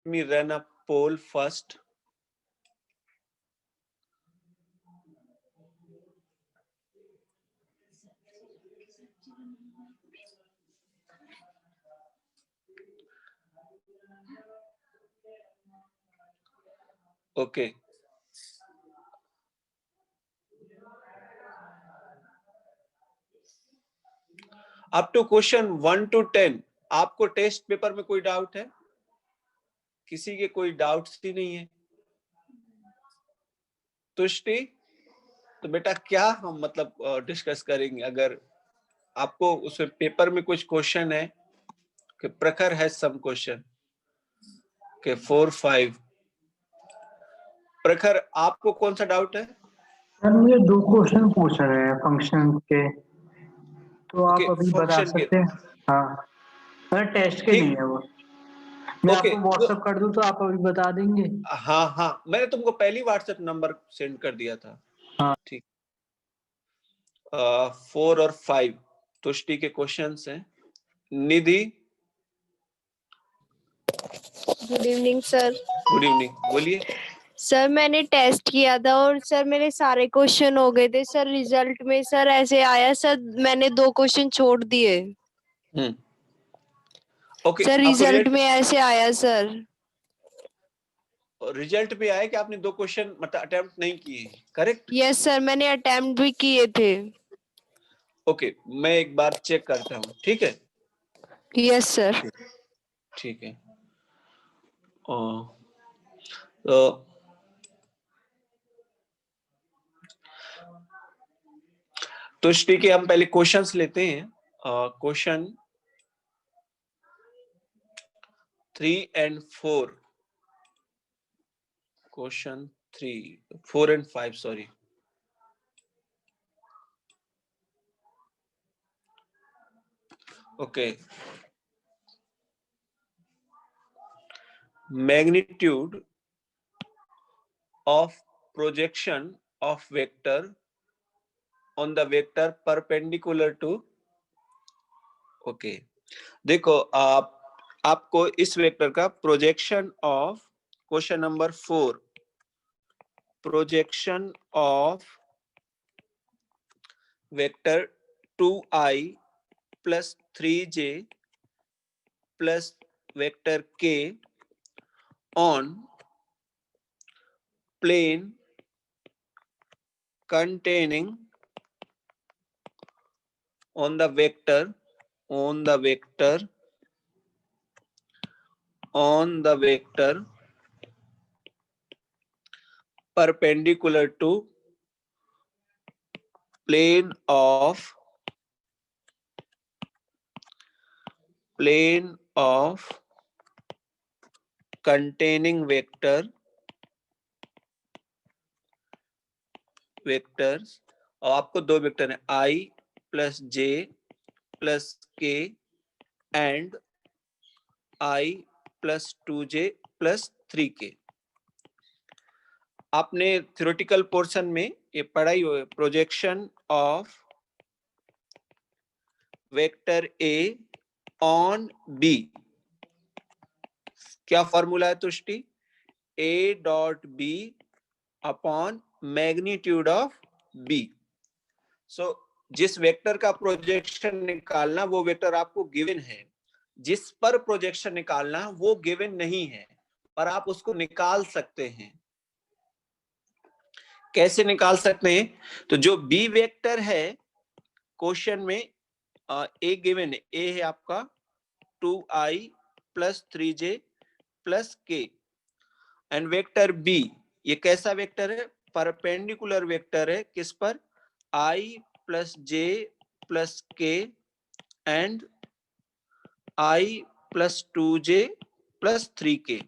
me run a poll first. Okay. Up to question 1 to 10 आपको test paper में कोई doubt है? किसी के कोई डाउट्स ही नहीं है? तुष्टि, तो बेटा क्या हम मतलब डिस्कस करेंगे? अगर आपको उसमें पेपर में कुछ क्वेश्चन है कि प्रखर है सम क्वेश्चन के 4, 5 प्रखर, आपको कौन सा डाउट है? सर मुझे 2 क्वेश्चन पूछ रहे हैं फंक्शन के, तो आप Okay, अभी बता फंक्शन के। सकते हैं? हाँ सर, टेस्ट के ठीक। नहीं है वो। मैं ओके, आपको व्हाट्सएप कर दूं तो आप अभी बता देंगे? हाँ हाँ, मैंने तुमको पहली व्हाट्सएप नंबर सेंड कर दिया था। हाँ ठीक। 4 और 5 तुष्टि के क्वेश्चंस हैं। Nidhi, good evening sir. Good evening, बोलिए। सर मैंने टेस्ट किया था और सर मेरे सारे क्वेश्चन हो गए थे सर। रिजल्ट में सर ऐसे आया सर, मैंने 2 क्वेश्चन छोड़ दिए। ओके, सर आपको रिजल्ट में ऐसे आया सर। रिजल्ट भी आया कि आपने 2 क्वेश्चन मतलब अटेम्प्ट नहीं किए, करेक्ट? यस सर, मैंने अटेम्प्ट भी किए थे। ओके, मैं एक बार चेक करता हूँ, ठीक है? Yes sir. ठीक है। तो तुष्टि के हम पहले क्वेश्चंस लेते हैं। Question 3 and 4, question 3, 4 and 5, sorry. Okay, magnitude of projection of vector on the vector perpendicular to, okay, देखो आपको इस वेक्टर का projection of, question number 4, projection of vector 2i plus 3j plus vector k on plane containing on the vector perpendicular to plane of containing vectors, और आपको 2 vector है i plus j plus k and i plus 2j plus 3k। आपने theoretical portion में ये पढ़ा ही हो, projection of vector A on B. क्या फॉर्मूला है Tushti? a dot B upon magnitude of B. So जिस वेक्टर का प्रोजेक्शन निकालना वो वेक्टर आपको गिवन है, जिस पर प्रोजेक्शन निकालना वो गिवन नहीं है, पर आप उसको निकाल सकते हैं। कैसे निकाल सकते हैं? तो जो बी वेक्टर है क्वेश्चन में, ए गिवन है, ए है आपका 2i plus 3j plus k and vector B, ये कैसा वेक्टर है? परपेंडिकुलर वेक्टर है, किस पर? i plus j plus k and i plus 2j plus 3k।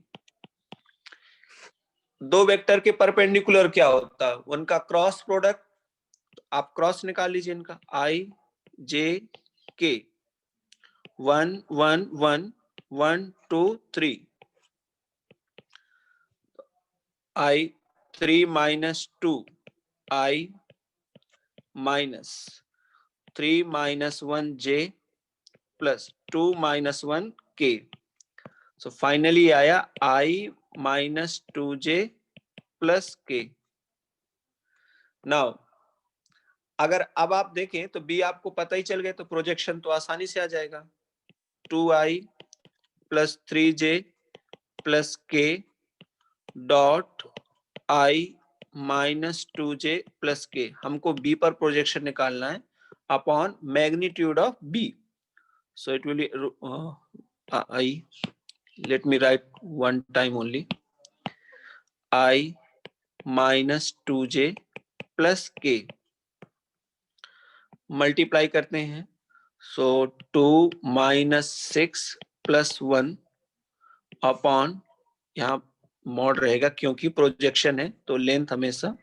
दो वेक्टर के परपेंडिकुलर क्या होता है? उनका क्रॉस प्रोडक्ट। आप क्रॉस निकाल लीजिए इनका, i j k 1 1 1 1 2 3, i 3 minus 2 i minus 3 minus 1 j plus 2 minus 1 k। So finally आया I minus 2j plus k। Now अगर अब आप देखें तो b आपको पता ही चल गया, तो प्रोजेक्शन तो आसानी से आ जाएगा। 2i plus 3j plus k dot i minus 2j plus k। हमको b पर प्रोजेक्शन निकालना है upon magnitude of b। So it will B I, let me write one time only, I minus 2j plus k multiply करते हैं। सो 2 minus 6 plus 1 upon, यहाँ mod रहेगा क्योंकि projection है तो लेंथ हमेशा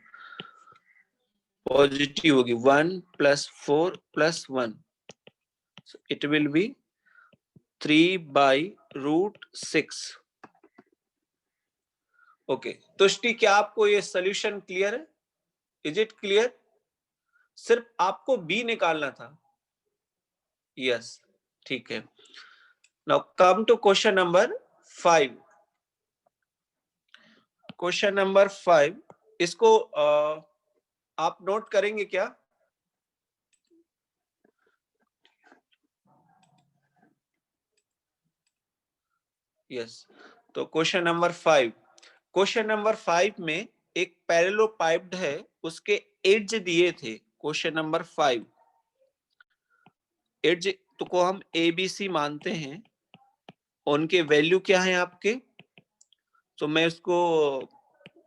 पॉजिटिव होगी। 1 plus 4 plus 1, it will be 3/√6। Okay Tushti, क्या आपको ये सोल्यूशन क्लियर है? Is it clear? सिर्फ आपको बी निकालना था। यस ठीक है। Now come to question number 5। Question number 5, इसको आप नोट करेंगे क्या? यस तो क्वेश्चन नंबर 5, क्वेश्चन नंबर 5 में एक पैरेललोपाइप्ड है, उसके एड्ज दिए थे। क्वेश्चन नंबर 5 एड्ज तो को हम ABC मानते हैं, उनके वैल्यू क्या है आपके? तो मैं इसको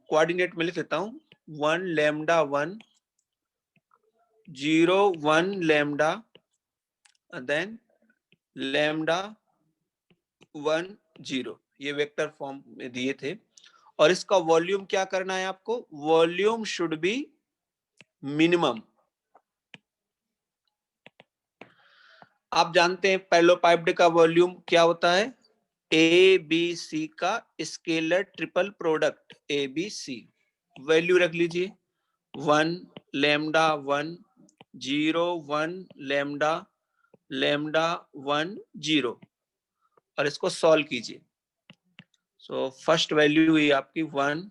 कोऑर्डिनेट में लिख देता हूं। 1 लैम्डा 1 0 1 लैम्डा देन लैम्डा 1 0, ये वेक्टर फॉर्म में दिए थे। और इसका वॉल्यूम क्या करना है आपको? Volume should be minimum. आप जानते हैं पैरेललोपाइप्ड का वॉल्यूम क्या होता है? ABC का scalar triple product ABC। Value रख लीजिए 1 लैम्डा 1 0 1 लैम्डा लैम्डा 1 0 और इसको सॉल्व कीजिए। सो फर्स्ट वैल्यू हुई आपकी 1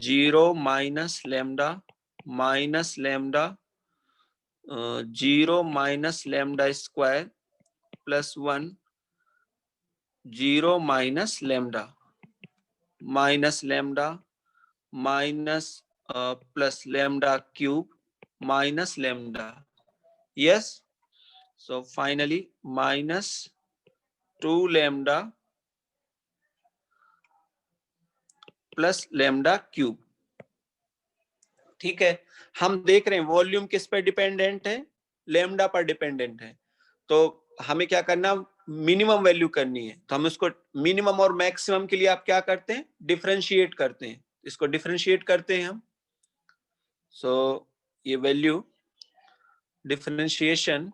0 minus lambda 0 minus lambda square plus 1 0 minus lambda minus plus lambda cube minus lambda. Yes so finally minus 2 lambda plus lambda cube. ठीक है, हम देख रहे हैं वॉल्यूम किस पर डिपेंडेंट है? लैम्डा पर डिपेंडेंट है। तो हमें क्या करना? मिनिमम वैल्यू करनी है। तो हम इसको मिनिमम और मैक्सिमम के लिए आप क्या करते हैं? डिफरेंशिएट करते हैं। इसको डिफरेंशिएट करते हैं हम। सो ये value differentiation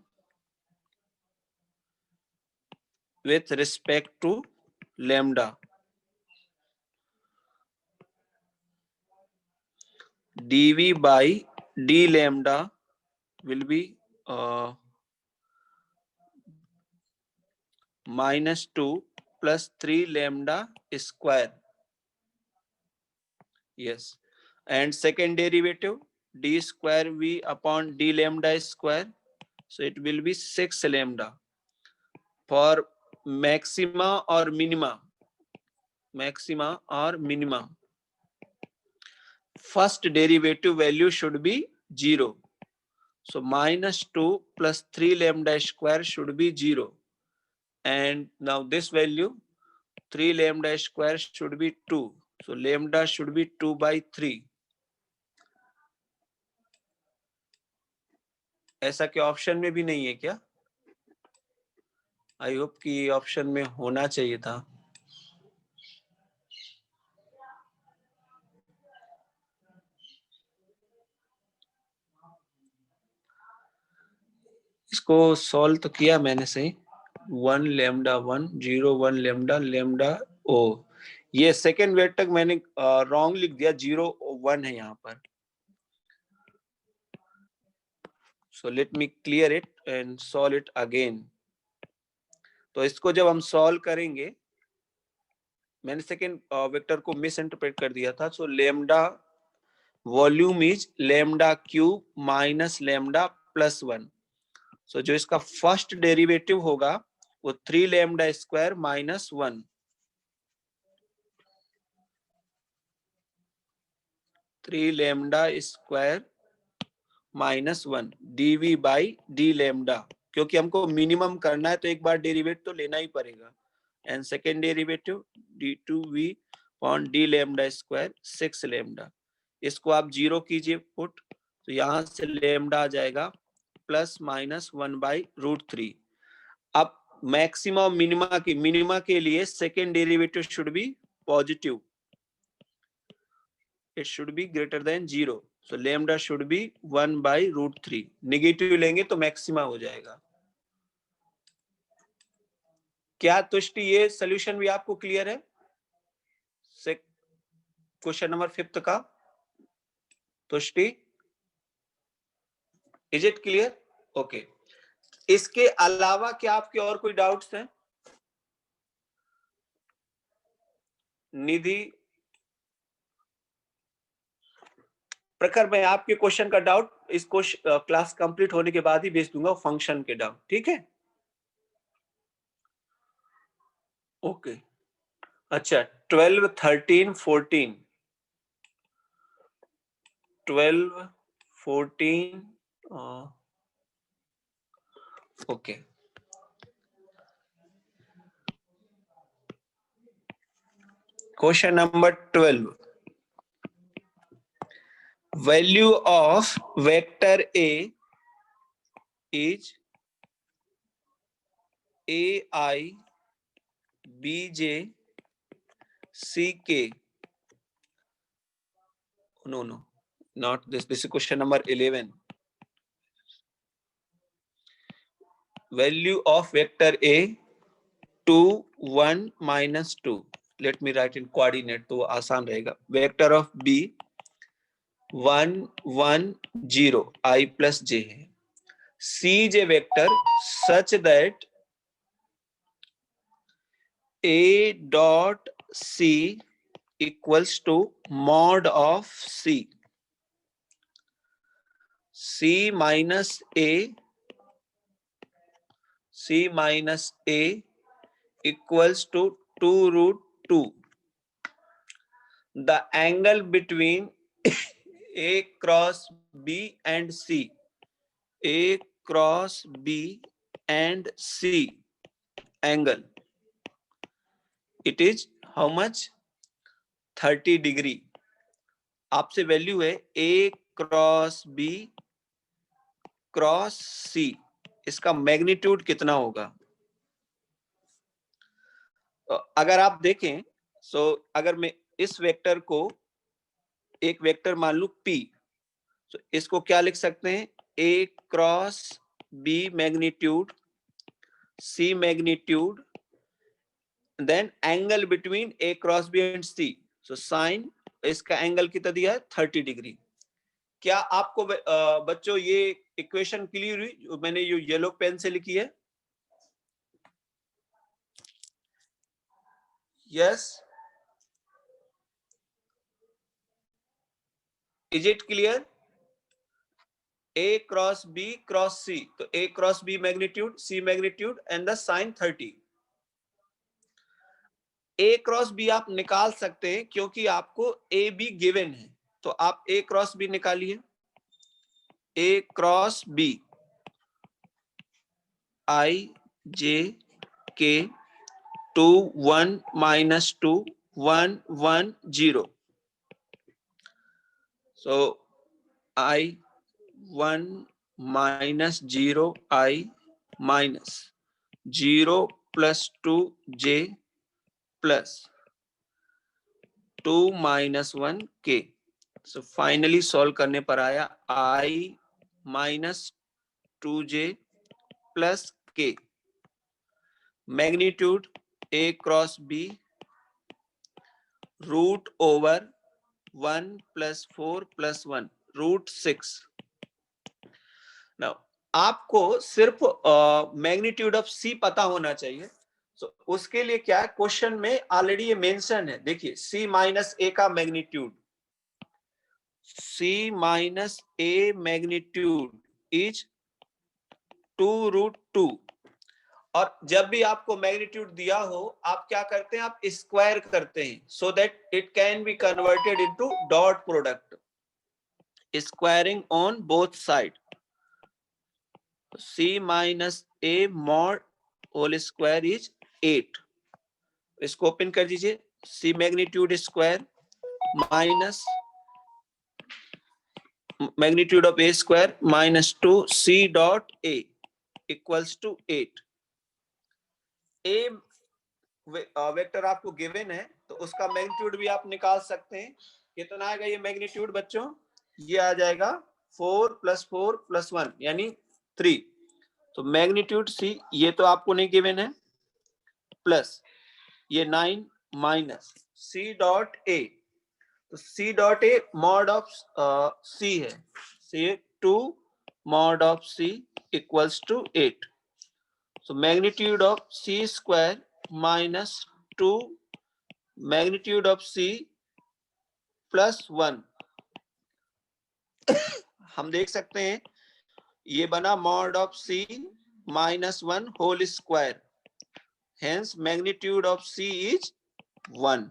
with respect to lambda, dv by d lambda will be minus 2 plus 3 lambda square. Yes, and second derivative d square v upon d lambda square, so it will be 6 lambda for maxima or minima. First derivative value should be 0. So minus 2 plus 3 lambda square should be 0. And now this value 3 lambda square should be 2. So lambda should be 2/3. ऐसा क्या option में भी नहीं है क्या? I hope कि option में होना चाहिए था। इसको सॉल्व तो किया मैंने सही। 1 लैम्डा 1 0 1 लैम्डा लैम्डा ओ, ये सेकेंड वेट तक मैंने रॉन्ग लिख दिया, 0 1 है यहाँ पर। So let me clear it and solve it again. तो इसको जब हम सॉल्व करेंगे मैंने सेकेंड वेक्टर को मिस इंटरप्रेट कर दिया था। So lambda volume is lambda cube minus lambda plus 1। सो जो इसका फर्स्ट डेरिवेटिव होगा वो 3 lambda square minus 1, 3 lambda square minus 1 dv by D lambda, क्योंकि हमको मिनिमम करना है तो एक बार डेरिवेटिव तो लेना ही पड़ेगा। And second derivative d2v upon D lambda square 6 lambda. इसको आप 0 कीजिए पुट, तो यहां से लेमडा आ जाएगा प्लस माइनस 1/√3। अब मैक्सिमम मिनिमा के लिए second derivative should be positive, it should be greater than 0, so lambda should be 1/√3। Negative लेंगे तो मैक्सिमा हो जाएगा। क्या तुष्टि ये सॉल्यूशन भी आपको क्लियर है क्वेश्चन नंबर 5 का? तुष्टि, इज इट क्लियर? ओके। इसके अलावा क्या आपके और कोई डाउट्स हैं? निधि, प्रखर, मैं आपके क्वेश्चन का डाउट इसको क्लास कंप्लीट होने के बाद ही भेज दूंगा, फंक्शन के डाउट, ठीक है? ओके। अच्छा, 12, 13, 14, 12, 14, okay. Question number 12, value of vector A is AI BJ CK. No, not this. This is question number 11. Value of vector A 2, 1, minus 2. Let me write in coordinate तो आसान रहेगा। Vector of B 1, 1, 0 I plus J है। C J vector such that A dot C equals to mod of C, C minus A equals to 2√2. The angle between A cross B and C, A cross B and C angle, it is how much? 30 degree. आपसे value है A cross B cross C, इसका magnitude कितना होगा? अगर आप देखें, सो अगर मैं इस वेक्टर को एक वेक्टर मान लूं P, तो इसको क्या लिख सकते हैं? A cross B magnitude, C magnitude, then angle between A cross B and C, so sine इसका एंगल कितना दिया है? 30 डिग्री। क्या आपको बच्चों ये इक्वेशन क्लियर हुई जो मैंने ये येलो पेन से लिखी है? Yes, is it clear? A cross B cross C, तो A cross B magnitude, C magnitude and the sine 30। A cross B आप निकाल सकते हैं क्योंकि आपको A B गिवन है, तो आप A क्रॉस B निकालिए। A cross B I J K 2, 1, minus 2, 1, 1, 0. So I 1 minus 0 I minus 0 plus 2 J plus 2 minus 1 K. So finally solve करने पर आया I minus 2J plus K. Magnitude A cross B root over 1 plus 4 plus 1 √6. Now आपको सिर्फ magnitude of C पता होना चाहिए। तो उसके लिए क्या है, क्वेश्चन में ऑलरेडी ये मेंशन है, देखिए c माइनस ए का magnitude, c minus A magnitude is 2√2। और जब भी आपको मैग्नीट्यूड दिया हो, आप क्या करते हैं, आप स्क्वायर करते हैं, so that it can be converted into dot product, squaring on both side. c minus a mod whole square is 8। इसको ओपन कर दीजिए, c magnitude square minus magnitude of a square minus 2 c dot a equals to 8। a vector आपको given है, तो उसका magnitude भी आप निकाल सकते हैं। कितना आएगा ये मैग्नीट्यूड बच्चों, ये आ जाएगा 4 + 4 + 1 यानी 3। तो मैग्नीट्यूड c ये तो आपको नहीं गिवन है, प्लस ये 9 माइनस c डॉट a, तो c dot a mod of c है, c 2 mod of c equals to 8। So magnitude of c square minus 2 magnitude of c plus 1 हम देख सकते हैं ये बना mod of c minus 1 whole square, hence magnitude of c is 1।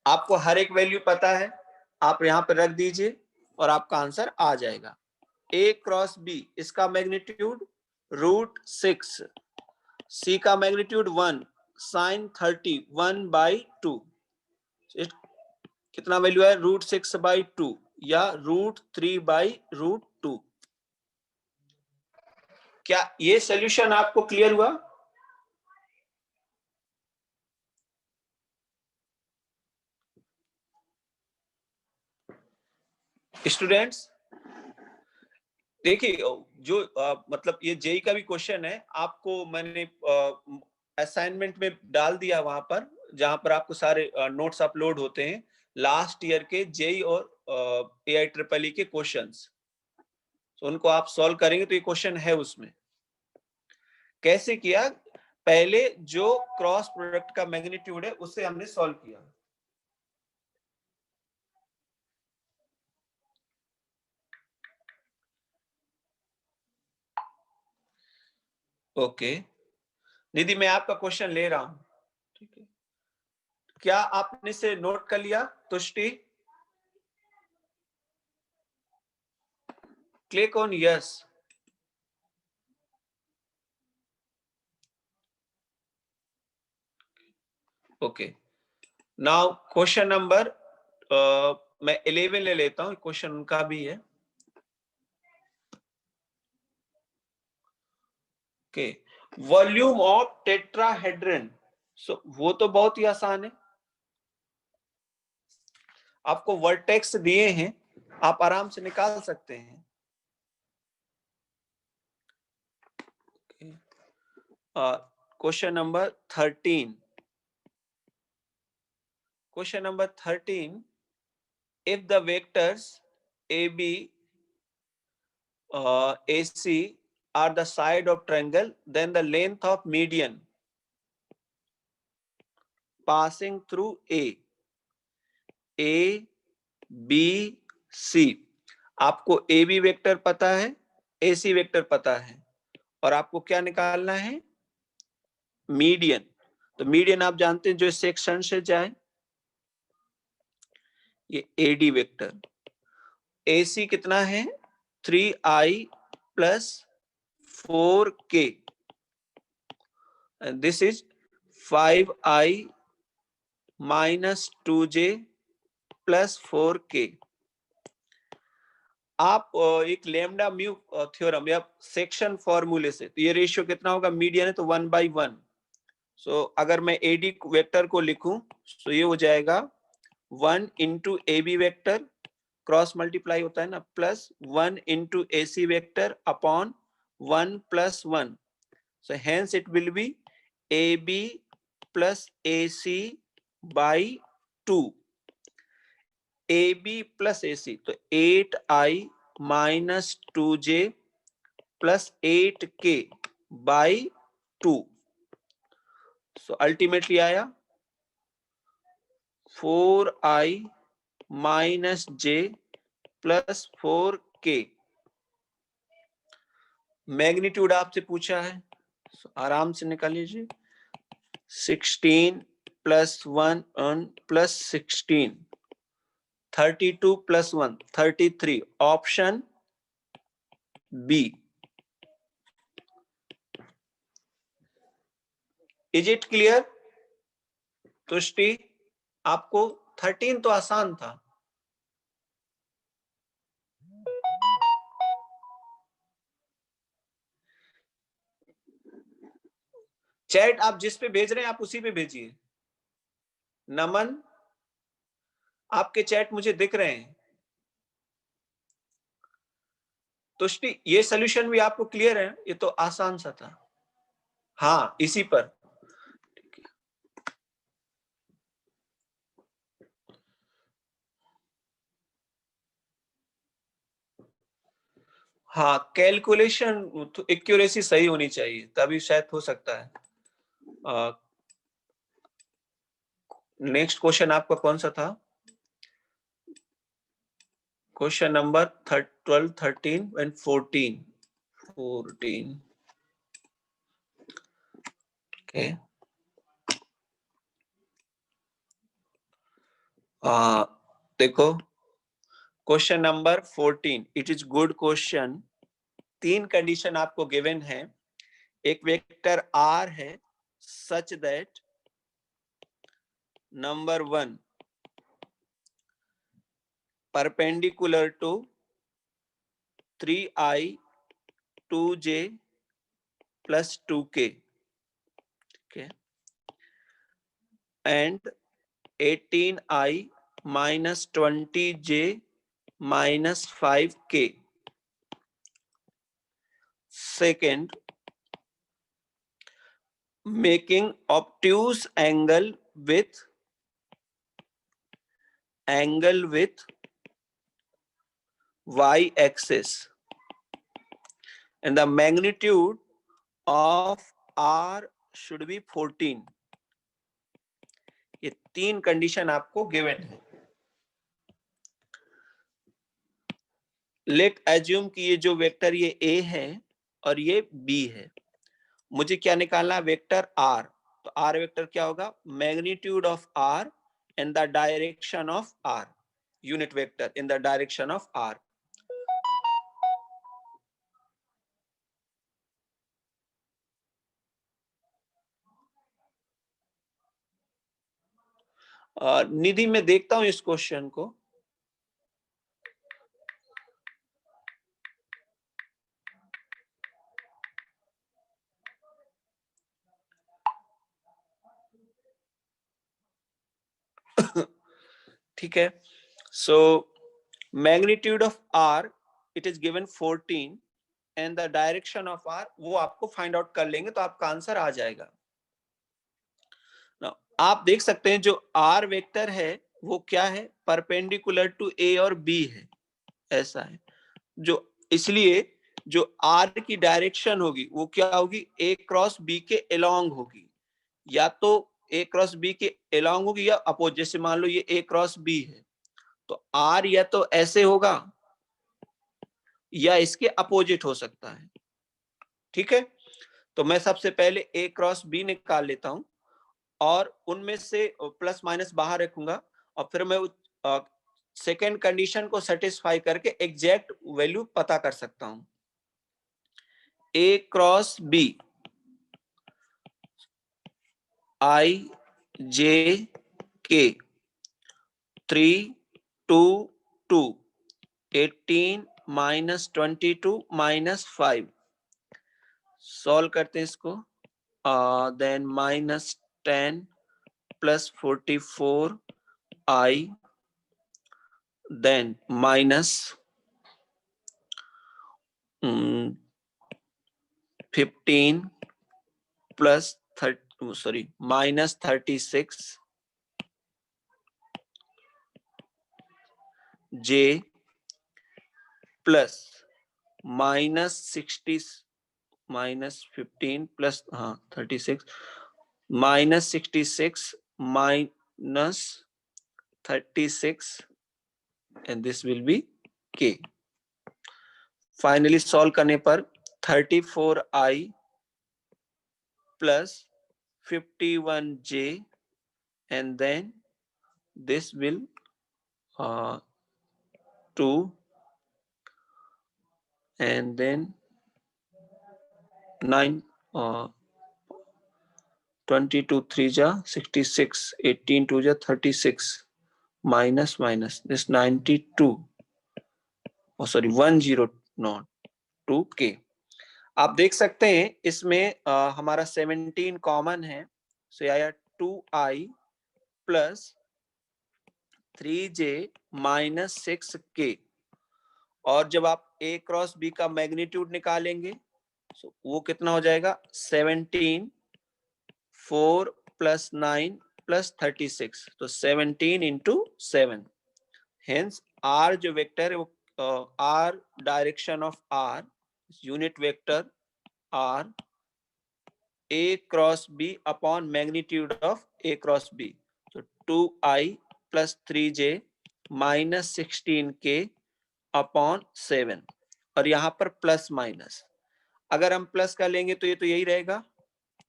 आपको हर एक value पता है, आप यहां पर रख दीजिए और आपका आंसर आ जाएगा। a क्रॉस b, इसका मैग्नीट्यूड √6, c का मैग्नीट्यूड 1 sin 30 1/2, कितना वैल्यू है, √6/2 या √3/√2। क्या ये सॉल्यूशन आपको क्लियर हुआ? स्टूडेंट्स देखिए, जो मतलब ये जेई का भी क्वेश्चन है, आपको मैंने असाइनमेंट में डाल दिया वहां पर, जहां पर आपको सारे नोट्स अपलोड होते हैं लास्ट ईयर के जेई और AIEEE के क्वेश्चंस। तो उनको आप सॉल्व करेंगे तो ये क्वेश्चन है उसमें। कैसे किया, पहले जो क्रॉस प्रोडक्ट का मैग्नीट्यूड है उसे हमने सॉल्व किया। ओके निधि, मैं आपका क्वेश्चन ले रहा हूं, ठीक है? क्या आपने से नोट कर लिया? Tushti, click on yes. Okay, now question number मैं 11 ले लेता हूं, क्वेश्चन उनका भी है। Okay, volume of tetrahedron, so वो तो बहुत ही आसान है, आपको वर्टेक्स दिए हैं, आप आराम से निकाल सकते हैं। Question number 13, question number 13, if the vectors AB AC are the side of triangle, then the length of median passing through A B C, आपको AB वेक्टर पता है, AC वेक्टर पता है, और आपको क्या निकालना है, मीडियन। तो मीडियन आप जानते हैं जो सेक्शन से जाए, ये AD वेक्टर। AC कितना है, 3i plus 4k, and this is 5i minus 2j plus 4k। आप एक लैम्डा म्यू थ्योरम या सेक्शन फॉर्मूले से, तो ये रेशियो कितना होगा, मीडियन है तो 1/1। सो अगर मैं AD वेक्टर को लिखूं तो ये हो जाएगा 1 into AB vector, cross multiply होता है ना, plus 1 into AC vector upon 1 + 1, so hence it will be AB plus AC by 2, AB plus AC, तो 8i minus 2j plus 8k by 2। So ultimately आया 4i minus j plus 4k। Magnitude आपसे पूछा है, आराम से निकाल लीजिए। 16 plus 1 plus 16, 32 plus 1 33, option B. Is it clear? Tushti, आपको 13 तो आसान था। चैट आप जिस पे भेज रहे हैं आप उसी पे भेजिए। नमन, आपके चैट मुझे दिख रहे हैं। तुष्टि, ये सॉल्यूशन भी आपको क्लियर है? ये तो आसान सा था। हाँ, इसी पर। हाँ, कैलकुलेशन तो एक्यूरेसी सही होनी चाहिए, तभी शायद हो सकता है। नेक्स्ट क्वेश्चन आपका कौन सा था? Question number 12, 13 and 14। ओके, देखो question number 14, it is good question. 3 condition आपको गिवन है। एक वेक्टर R है such that number 1 perpendicular to 3i 2j plus 2k, okay, and 18i minus 20j minus 5k. Second, making obtuse angle with y-axis, and the magnitude of R should be 14. ये 3 condition आपको given है। Late assume कि ये जो vector ये A है और ये B है। मुझे क्या निकालना है? Vector R। तो R वेक्टर क्या होगा? Magnitude of R in the direction of R, unit vector in the direction of R. निधि, मैं देखता हूं इस क्वेश्चन को। ठीक है, so magnitude of R it is given 14 and the direction of R वो आपको फाइंड आउट कर लेंगे तो आपका आंसर आ जाएगा। Now, आप देख सकते हैं जो R वेक्टर है वो क्या है? परपेंडिकुलर टू A और B है, ऐसा है। जो इसलिए जो R की डायरेक्शन होगी वो क्या होगी? A क्रॉस B के अलोंग होगी, या तो A क्रॉस B के अलोंग होगी या अपोजिट। जैसे मान लो ये A क्रॉस B है तो R या तो ऐसे होगा या इसके अपोजिट हो सकता है। ठीक है, तो मैं सबसे पहले A क्रॉस B निकाल लेता हूं और उनमें से प्लस माइनस बाहर रखूंगा और फिर मैं सेकेंड कंडीशन को सेटिस्फाई करके एग्जैक्ट वैल्यू पता कर सकता हूं। A cross B I J K 3 2 2 18 minus 22 minus 5। Solve करते हैं इसको। Then minus 10 plus 44 I, then minus 15 plus 30, minus 36 J plus minus 60 minus 15 plus 36 minus 66 minus 36, and this will be k. Finally solve करने पर 34i plus 51j, and then this will 2, and then 9, 22 3 ja 66, 18 2 ja 36, minus this 92, oh sorry 102k. आप देख सकते हैं इसमें हमारा 17 common है, सो आया 2i plus 3j minus 6k, और जब आप a क्रॉस b का मैग्नीट्यूड निकालेंगे सो वो कितना हो जाएगा 17, 4 प्लस 9 प्लस 36, तो 17 इंटू 7. हेंस r जो वेक्टर है वो r direction of r unit vector r a cross b upon magnitude of a cross b. तो 2i plus 3j minus 16k upon 7, और यहाँ पर प्लस माइनस, अगर हम प्लस का लेंगे तो ये तो यही रहेगा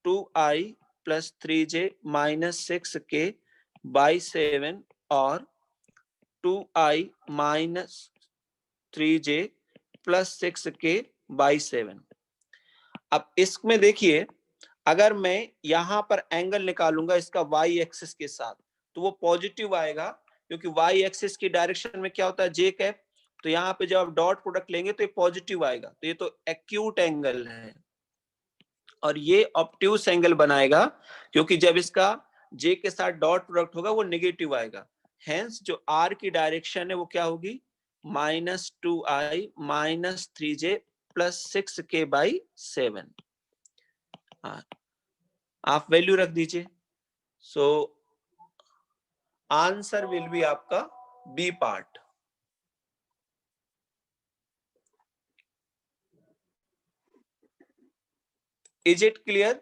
2i plus 3j minus 6k by 7, और 2i minus 3j plus 6k by 7. अब इसमें देखिए अगर मैं यहां पर एंगल निकालूंगा इसका y एक्सिस के साथ तो वो पॉजिटिव आएगा, क्योंकि y एक्सिस की डायरेक्शन में क्या होता है जे कैप, तो यहाँ पे जब आप डॉट प्रोडक्ट लेंगे तो ये पॉजिटिव आएगा, तो ये तो एक्यूट एंगल है, और ये ऑब्ट्यूस एंगल बनाएगा क्योंकि जब इसका जे के साथ डॉट प्रोडक्ट होगा वो नेगेटिव आएगा. हेंस जो r की डायरेक्शन है वो क्या होगी minus 2i minus 3j plus 6k by 7. आप वैल्यू रख दीजिए, सो आंसर विल बी आपका b part. Is it clear?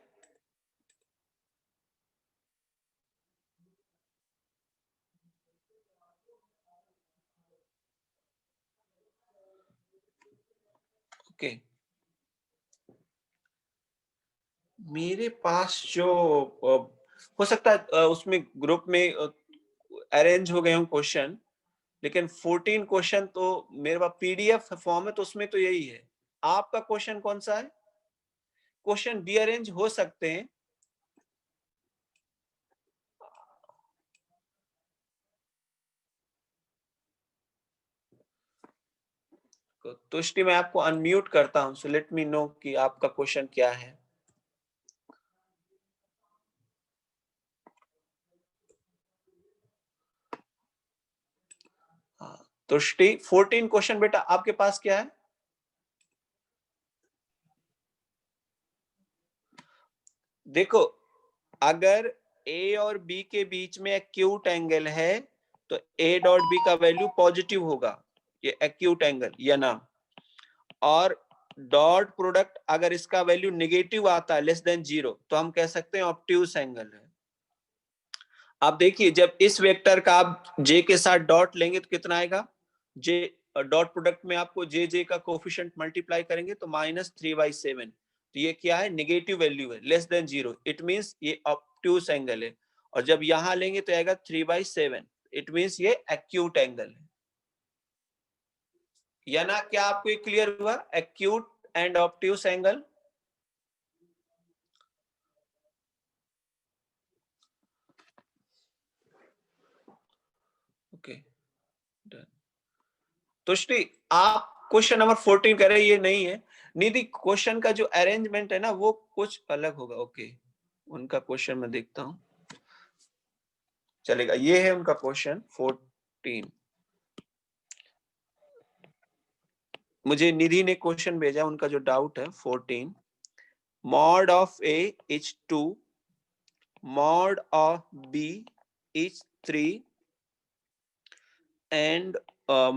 Okay. मेरे पास जो हो सकता है उसमें ग्रुप में अरेंज हो गए हों क्वेश्चन, लेकिन 14 क्वेश्चन तो मेरे पास पीडीएफ फॉर्म है तो उसमें तो यही है. आपका क्वेश्चन कौन सा है? क्वेश्चन रीअरेंज हो सकते हैं. तुष्टि मैं आपको अनम्यूट करता हूं, सो लेट मी नो कि आपका क्वेश्चन क्या है. तुष्टि 14 क्वेश्चन बेटा आपके पास क्या है? देखो अगर a और b के बीच में एक्यूट एंगल है तो a डॉट b का वैल्यू पॉजिटिव होगा, ये एक्यूट एंगल या ना, और डॉट प्रोडक्ट अगर इसका वैल्यू नेगेटिव आता है लेस देन 0 तो हम कह सकते हैं ऑब्ट्यूस एंगल है. आप देखिए जब इस वेक्टर का आप j के साथ डॉट लेंगे तो कितना आएगा, j डॉट प्रोडक्ट में आपको j का कोफिशिएंट मल्टीप्लाई करेंगे तो -3/7, तो ये क्या है नेगेटिव वैल्यू है लेस देन 0, इट मींस ये ऑब्ट्यूस एंगल है, और जब यहां लेंगे तो आएगा 3/7, इट मींस ये एक्यूट एंगल है. या ना, क्या आपको ये क्लियर हुआ acute and obtuse angle? Okay done. Tushti आप क्वेश्चन नंबर 14 कह रहे हैं, ये नहीं है. निधि क्वेश्चन का जो अरेंजमेंट है ना वो कुछ अलग होगा. ओके उनका क्वेश्चन मैं देखता हूं, चलेगा. ये है उनका क्वेश्चन 14. मुझे निधि ने क्वेश्चन भेजा, उनका जो डाउट है 14. Mod of a is 2, mod of b is 3 and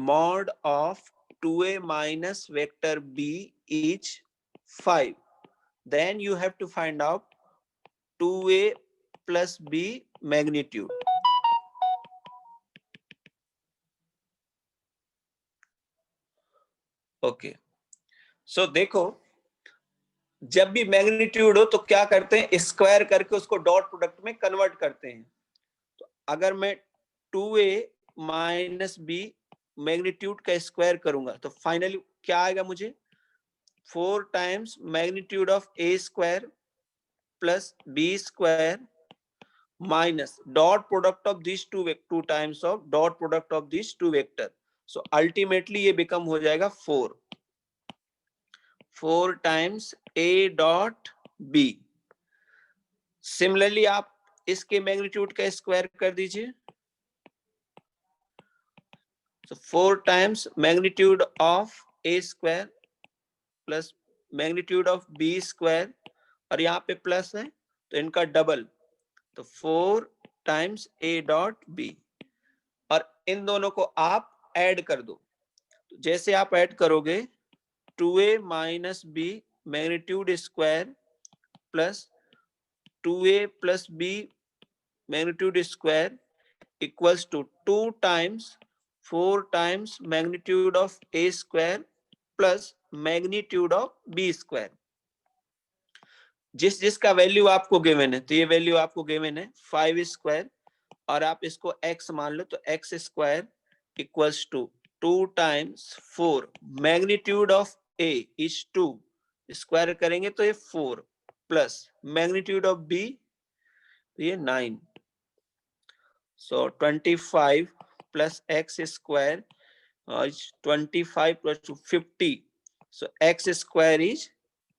mod of 2a minus vector b is 5. Then you have to find out 2a plus B magnitude. Okay, so देखो, जब भी magnitude हो तो क्या करते हैं, स्क्वायर करके उसको डॉट प्रोडक्ट में कन्वर्ट करते हैं। तो अगर मैं 2a माइनस बी मैग्नीट्यूड का स्क्वायर करूंगा तो फाइनली क्या आएगा मुझे, 4 times magnitude of a square plus b square minus dot product of this two times of dot product of this two vector. So ultimately ये बिकम हो जाएगा 4 times a dot b। Similarly आप इसके magnitude का square कर दीजिए, so 4 times magnitude of a square plus magnitude of b square, और यहाँ पे प्लस है तो इनका डबल, तो 4 times a dot b, और इन दोनों को आप ऐड कर दो। तो जैसे आप ऐड करोगे 2a minus b magnitude square plus 2a plus b magnitude square equals to 2 times 4 times magnitude of a square plus magnitude of b square। जिसका वैल्यू आपको गिवन है, तो ये वैल्यू आपको गिवन है 5 स्क्वायर, और आप इसको x मान लो तो x square equals to 2 times 4 magnitude of a is 2, square करेंगे तो ये 4 प्लस मैग्नीट्यूड ऑफ b तो ये 9। So 25 plus x square is 25 plus 50. So x square is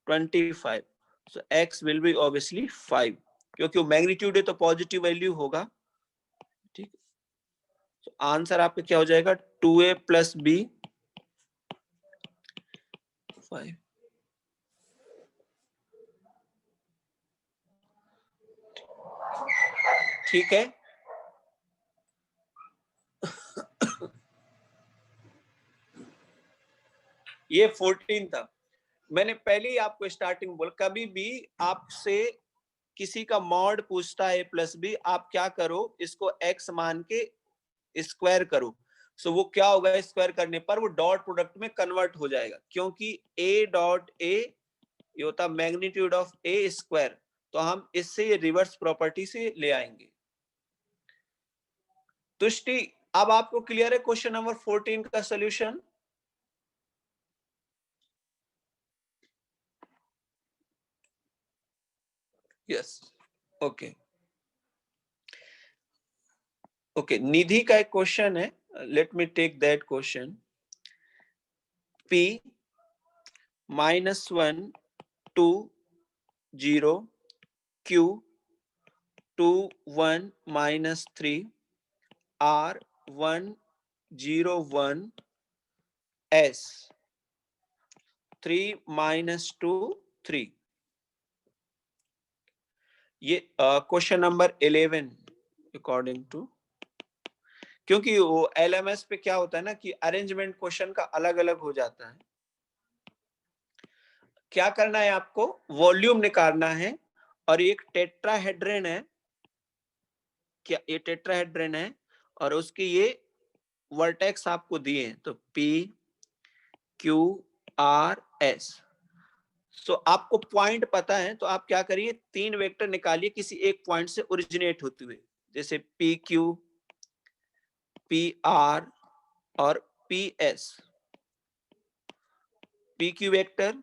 25. So x will be obviously 5. क्योंकि मैग्नीट्यूड है तो पॉजिटिव वैल्यू होगा, ठीक। तो आंसर आपका क्या हो जाएगा, 2a प्लस b 5। ठीक है, ये 14 था। मैंने पहले ही आपको स्टार्टिंग बोला, कभी भी आपसे किसी का मॉड पूछता है प्लस बी, आप क्या करो, इसको x मान के स्क्वायर करो। सो वो क्या होगा, स्क्वायर करने पर वो डॉट प्रोडक्ट में कन्वर्ट हो जाएगा, क्योंकि a डॉट a ये होता मैग्नीट्यूड ऑफ a स्क्वायर, तो हम इससे ये रिवर्स प्रॉपर्टी से ले आएंगे। तुष्टि, अब आपको क्लियर है क्वेश्चन नंबर 14 का solution? Yes, okay okay. Nidhi का एक क्वेश्चन है, let me take that question. p -1 2 0 q 2 1 -3 r 1 0 1 s 3 -2 3। ये क्वेश्चन नंबर 11 अकॉर्डिंग टू, क्योंकि वो LMS पे क्या होता है ना कि अरेंजमेंट क्वेश्चन का अलग अलग हो जाता है। क्या करना है आपको, वॉल्यूम निकालना है, और एक टेट्राहेड्रन है, क्या ये टेट्राहेड्रन है, और उसके ये वर्टेक्स आपको दिए हैं, तो P Q R S। सो आपको पॉइंट पता है, तो आप क्या करिए, 3 वेक्टर निकालिए किसी एक पॉइंट से ओरिजिनेट होते हुए, जैसे PQ PR और PS। PQ वेक्टर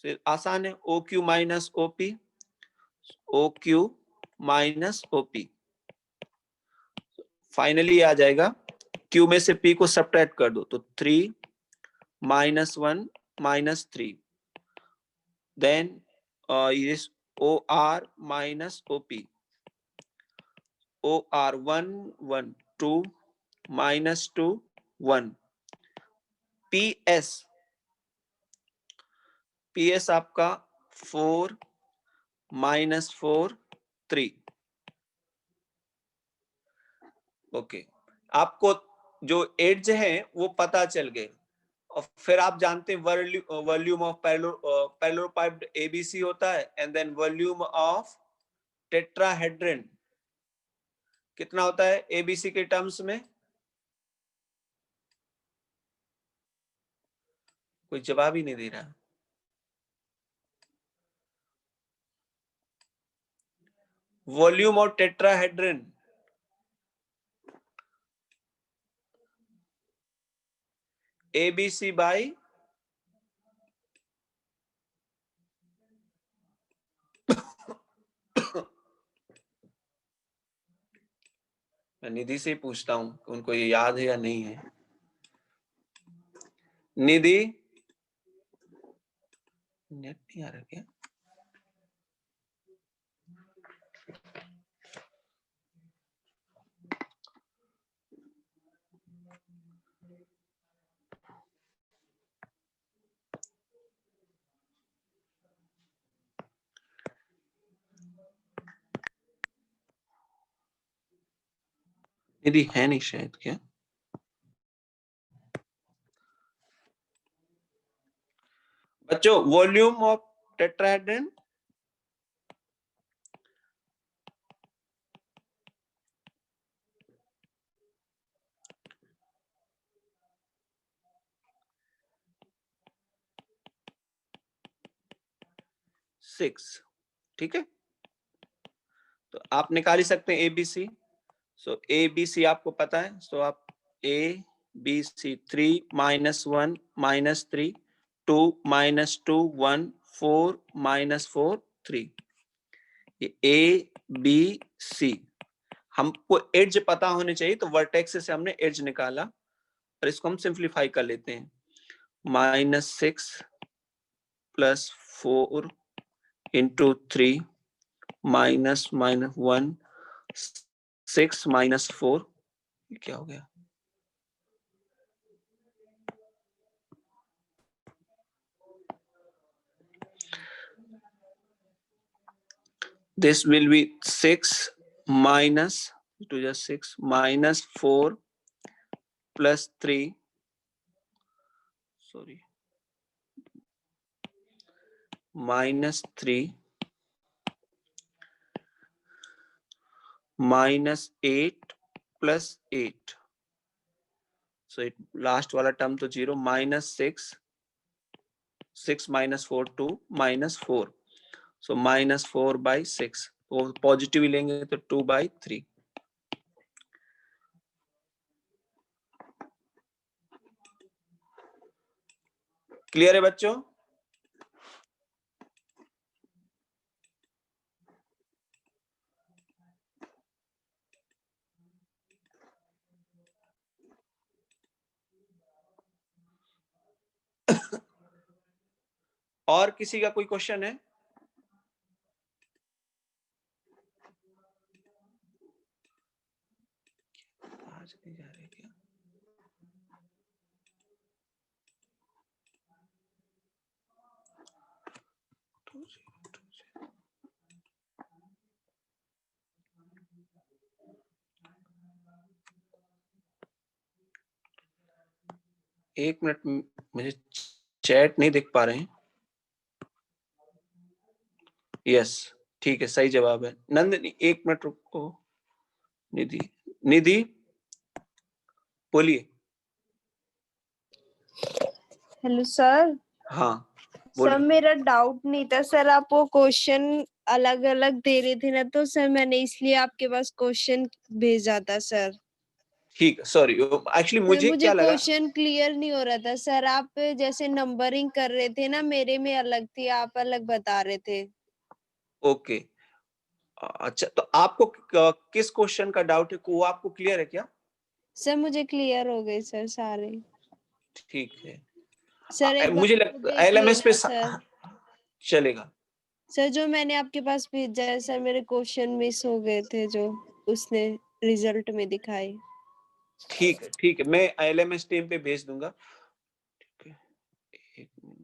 से आसान है, OQ minus OP, OQ minus OP। Finally आ जाएगा, Q में से P को सब्ट्रैक्ट कर दो तो 3 -1 -3, then is OR minus OP, OR 1 1 2 -2 1, PS आपका 4 -4 3। ओके, आपको जो एड्ज है वो पता चल गए, और फिर आप जानते हैं वॉल्यूम ऑफ पैरेललोपाइप्ड ABC होता है, and then volume of tetrahedron कितना होता है एबीसी के टर्म्स में? कोई जवाब ही नहीं दे रहा। Volume of tetrahedron ABC by मैं निधि से पूछता हूं उनको ये याद है या नहीं है। निधि, नेट नहीं आ रहा क्या? निधि है नहीं शायद क्या? बच्चों वॉल्यूम ऑफ टेट्राहेड्रन सिक्स, ठीक है। तो आप निकाल ही सकते हैं एबीसी। सो एबीसी आपको पता है, सो आप ए बी सी 3 -1 -3 2 -2 1 4 -4 3, ये ए बी सी। हमको एड्ज पता होने चाहिए, तो वर्टेक्स से हमने एड्ज निकाला और इसको हम सिंप्लीफाई कर लेते हैं। -6 + 4 × 3 -1 6 - 4, ये क्या हो गया? This will be 6 minus to just 6 minus 4 plus 3, sorry, -3 -8 plus 8, so it last वाला टर्म तो 0, -6 6 - 4 2 -4, so -4/6, तो पॉजिटिव लेंगे तो 2/3। क्लियर है बच्चों? और किसी का कोई क्वेश्चन है? आज नहीं जा रहे क्या? एक मिनट, मुझे चैट नहीं दिख पा रहे हैं। यस, ठीक है, सही जवाब है। नंदिनी एक मिनट रुको। निधि, निधि बोलिए। Hello sir. हाँ सर बोलिए। मेरा डाउट नहीं था सर, आप वो क्वेश्चन अलग अलग दे रहे थे ना, तो सर मैंने इसलिए आपके पास क्वेश्चन भेजा था सर। ठीक, सॉरी, एक्चुअली मुझे मुझे क्या लगा, क्वेश्चन क्लियर नहीं हो रहा था सर। आप जैसे नंबरिंग कर रहे थे ना, मेरे में अलग थी, आप अलग बता रहे थे। ओके, अच्छा, तो आपको किस क्वेश्चन का डाउट है, वो आपको क्लियर है क्या? सर मुझे क्लियर हो गए सर सारे। ठीक है, सर एक बार मुझे वो लगता देख एलएमएस पे लेना सर। चलेगा। सर जो मैंने आपके पास भेजा है सर, मेरे क्वेश्चन मिस हो गए थे जो उसने रिजल्ट में दिखाए। ठीक है, ठीक है, मैं एलएमएस टीम पे भेज दूंगा। ठीक है, एक मिनट।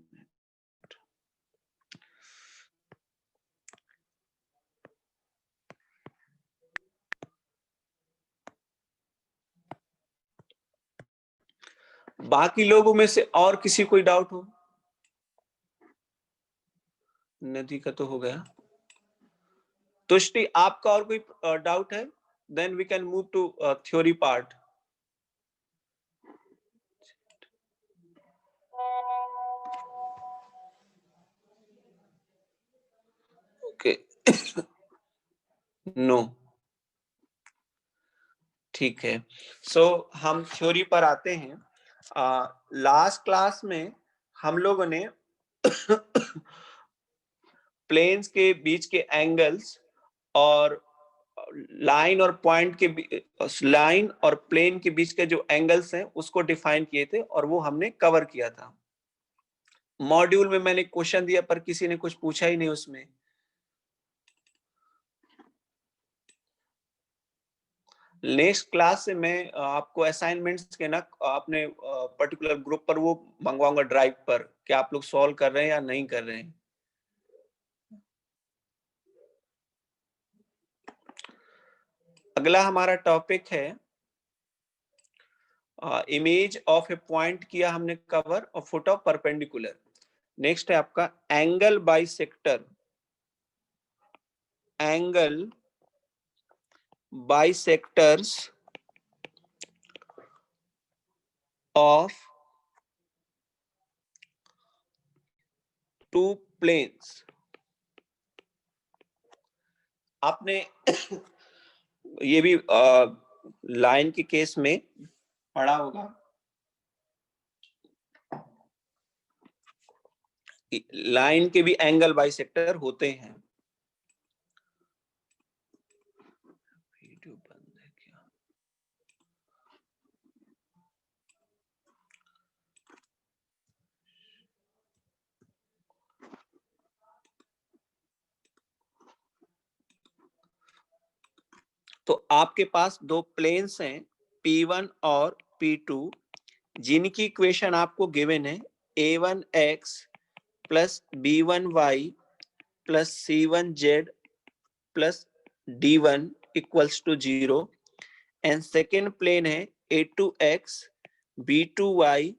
बाकी लोगों में से और किसी कोई डाउट हो? नदी का तो हो गया। तुष्टि, आपका और कोई डाउट है then we can move to theory part. Okay. No. ठीक है, सो हम थ्योरी पर आते हैं। लास्ट क्लास में हम लोगों ने प्लेन्स के बीच के एंगल्स और लाइन और पॉइंट के लाइन और प्लेन के बीच के जो एंगल्स हैं उसको डिफाइन किए थे और वो हमने कवर किया था। मॉड्यूल में मैंने क्वेश्चन दिया पर किसी ने कुछ पूछा ही नहीं उसमें। नेक्स्ट क्लास से मैं आपको असाइनमेंट्स के ना अपने पर्टिकुलर ग्रुप पर वो मंगवाऊंगा ड्राइव पर, कि आप लोग सॉल्व कर रहे हैं या नहीं कर रहे हैं। अगला हमारा टॉपिक है इमेज ऑफ ए पॉइंट, किया हमने कवर, और फुट ऑफ परपेंडिकुलर। नेक्स्ट है आपका angle bisector. Angle bisectors of two planes। आपने ये भी लाइन के केस में पढ़ा होगा। लाइन के भी एंगल बाइसेक्टर होते हैं। वीडियो बंद है क्या? तो आपके पास दो प्लेन्स हैं P1 और P2, जिनकी इक्वेशन आपको गिवन है A1x plus B1y plus C1z plus D1 equals to 0, and second plane है A2x B2y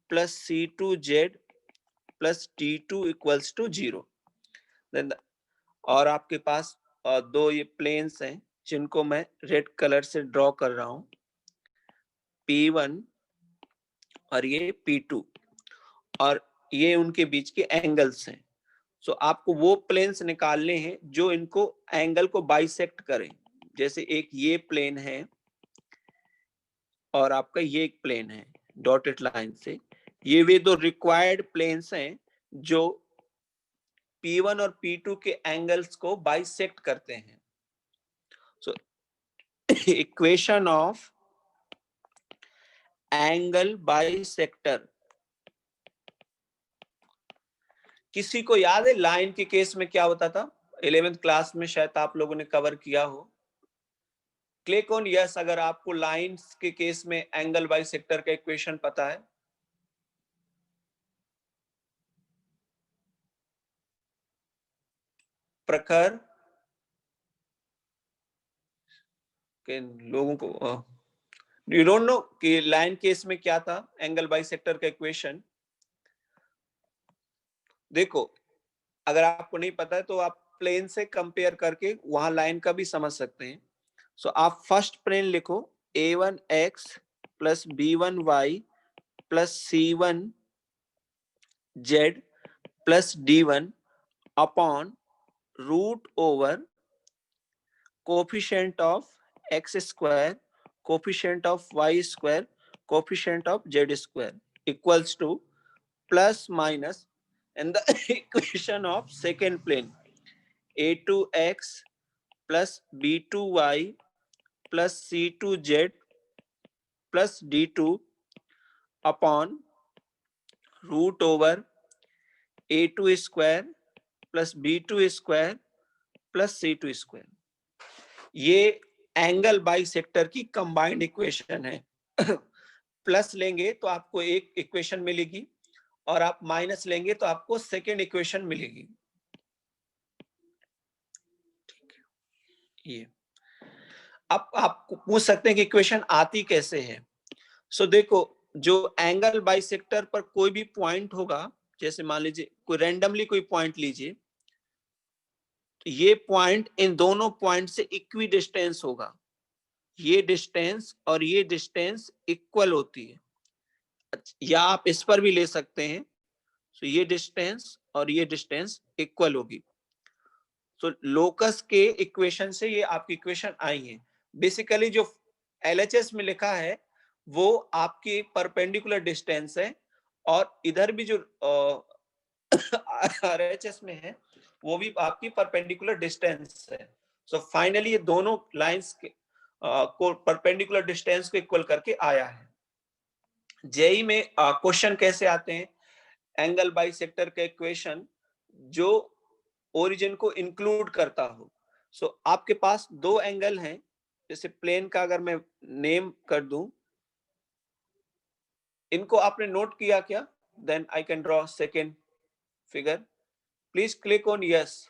plus C2z plus D2 equals to 0। और आपके पास दो ये प्लेन्स हैं जिनको मैं रेड कलर से ड्रॉ कर रहा हूं, P1 और ये P2, और ये उनके बीच के एंगल्स हैं। सो आपको वो प्लेन्स निकालने हैं जो इनको एंगल को बाइसेक्ट करें। जैसे एक ये प्लेन है और आपका ये एक प्लेन है डॉटेड लाइन से, ये वे दो रिक्वायर्ड प्लेन्स हैं जो P1 और P2 के एंगल्स को बाइसेक्ट करते हैं। So equation of angle bisector, किसी को याद है लाइन के केस में क्या होता था? 11th क्लास में शायद आप लोगों ने कवर किया हो। क्लिक ऑन यस अगर आपको लाइंस के केस में एंगल बाइसेक्टर का इक्वेशन पता है। प्रखर के लोगों को यू डोंट नो कि लाइन केस में क्या था एंगल बाइसेक्टर का इक्वेशन? देखो, अगर आपको नहीं पता है तो आप प्लेन से कंपेयर करके वहां लाइन का भी समझ सकते हैं। सो आप फर्स्ट प्लेन लिखो A1x plus B1y plus C1z plus D1 upon root over coefficient of x square, coefficient of y square, coefficient of z square equals to plus minus, and the equation of second plane A2x plus B2y plus C2z plus D2 upon root over A2 square plus B2 square plus C2 square। ये angle bisector की combined equation है। Plus लेंगे तो आपको एक equation मिलेगी और आप माइनस लेंगे तो आपको सेकेंड इक्वेशन मिलेगी। ये अब आप पूछ सकते हैं कि इक्वेशन आती कैसे है। सो देखो, जो एंगल बाइसेक्टर पर कोई भी पॉइंट होगा, जैसे मान लीजिए कोई रैंडमली कोई पॉइंट लीजिए, तो ये पॉइंट इन दोनों पॉइंट से इक्वी डिस्टेंस होगा। ये डिस्टेंस और ये डिस्टेंस इक्वल होती है, या आप इस पर भी ले सकते हैं, तो ये डिस्टेंस और ये डिस्टेंस इक्वल होगी। तो लोकस के इक्वेशन से ये आपकी इक्वेशन आई है। बेसिकली जो LHS में लिखा है वो आपकी परपेंडिकुलर डिस्टेंस है, और इधर भी जो RHS में है वो भी आपकी परपेंडिकुलर डिस्टेंस है। सो फाइनली ये दोनों लाइंस को परपेंडिकुलर डिस्टेंस को इक्वल करके आया है। जेई में क्वेश्चन कैसे आते हैं, एंगल बाइसेक्टर का इक्वेशन जो ओरिजिन को इंक्लूड करता हो। सो आपके पास दो एंगल हैं, जैसे प्लेन का अगर मैं नेम कर दूं, इनको आपने नोट किया क्या? Then I can draw second figure. Please click on yes.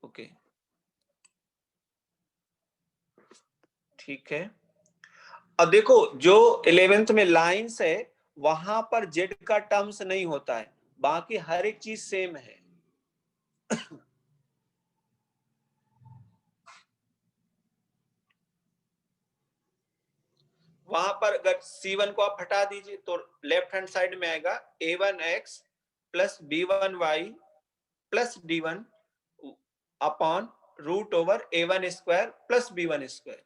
Okay, ठीक है। अब देखो जो 11th में लाइंस है वहां पर जेड का टर्म्स नहीं होता है, बाकी हर एक चीज सेम है। वहां पर अगर C1 को आप हटा दीजिए तो लेफ्ट हैंड साइड में आएगा A1x plus B1y plus D1 upon root over A1 square plus B1 square,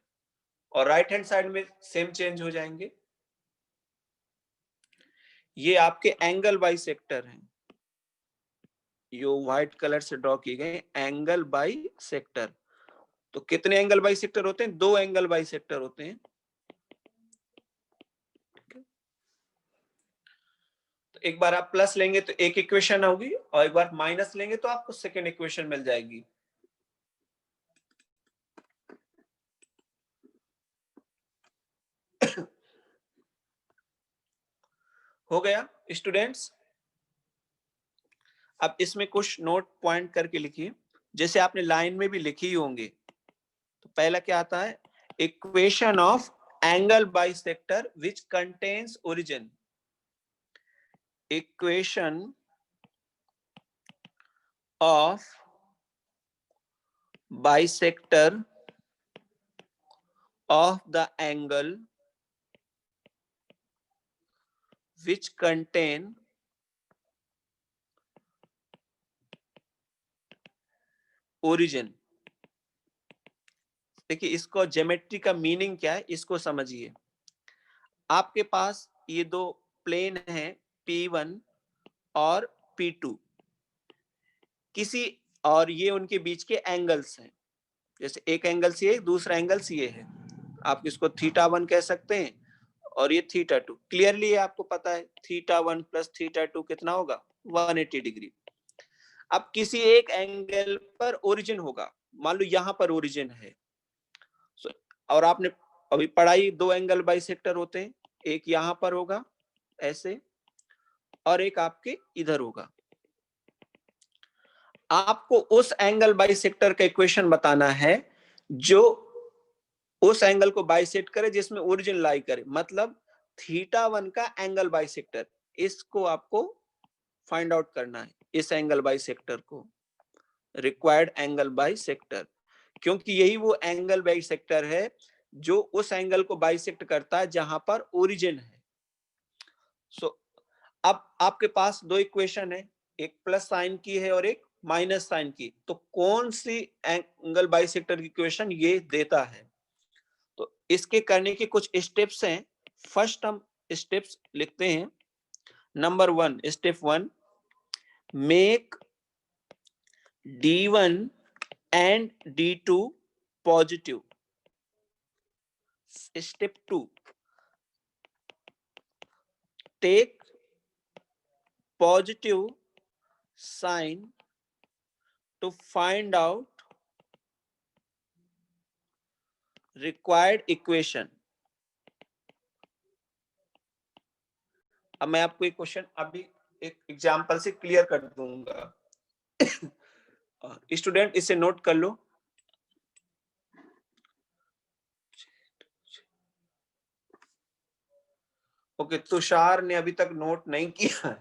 और राइट हैंड साइड में सेम चेंज हो जाएंगे। ये आपके एंगल बाइसेक्टर हैं, यो व्हाइट कलर से ड्रॉ किए गए एंगल बाइसेक्टर। तो कितने एंगल बाइसेक्टर होते हैं? दो एंगल बाइसेक्टर होते हैं। तो एक बार आप प्लस लेंगे तो एक इक्वेशन होगी, और एक बार माइनस लेंगे तो आपको सेकेंड इक्वेशन मिल जाएगी। हो गया स्टूडेंट्स? अब इसमें कुछ नोट पॉइंट करके लिखिए, जैसे आपने लाइन में भी लिखी होंगे। तो पहला क्या आता है? Equation of angle bisector which contains origin. Equation of bisector of the angle which contain origin। देखिए इसको ज्योमेट्री का मीनिंग क्या है इसको समझिए। आपके पास ये दो प्लेन हैं P1 और P2, किसी और ये उनके बीच के एंगल्स हैं। जैसे एक एंगल सी है, दूसरा एंगल सी है, आप इसको θ1 कह सकते हैं और ये θ2। क्लियरली आपको पता है θ1 प्लस θ2 कितना होगा? 180 डिग्री। अब किसी एक एंगल पर ओरिजिन होगा, मान लो यहां पर ओरिजिन है, और आपने अभी पढ़ाई दो एंगल बाइसेक्टर होते हैं, एक यहां पर होगा ऐसे और एक आपके इधर होगा। आपको उस एंगल बाइसेक्टर का इक्वेशन बताना है जो उस एंगल को बाइसेक्ट करे जिसमें ओरिजिन लाई करे, मतलब θ1 का एंगल बाइसेक्टर। इसको आपको फाइंड आउट करना है, इस एंगल बाइसेक्टर को, रिक्वायर्ड एंगल बाइसेक्टर, क्योंकि यही वो एंगल बाइसेक्टर है जो उस एंगल को बाइसेक्ट करता है जहां पर ओरिजिन है। सो अब आपके पास दो इक्वेशन है, एक प्लस साइन की है और एक माइनस साइन की। तो कौन सी एंगल बाइसेक्टर की इक्वेशन ये देता है? तो इसके करने के कुछ स्टेप्स हैं। फर्स्ट हम स्टेप्स लिखते हैं। Number 1, step 1, make D1 and D2 positive. Step 2, take positive sign to find out required equation. अब मैं आपको एक क्वेश्चन अभी एक एग्जांपल से क्लियर कर दूंगा। स्टूडेंट इसे नोट कर लो। ओके, तुषार ने अभी तक नोट नहीं किया।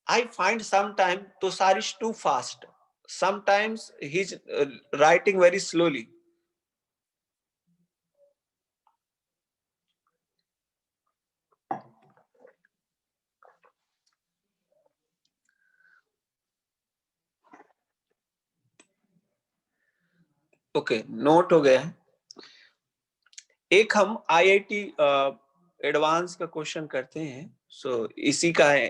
I find sometime Tushar is too fast. sometimes he's writing very slowly. Okay, note हो गया है। एक हम IIT एडवांस का क्वेश्चन करते हैं, सो इसी का है।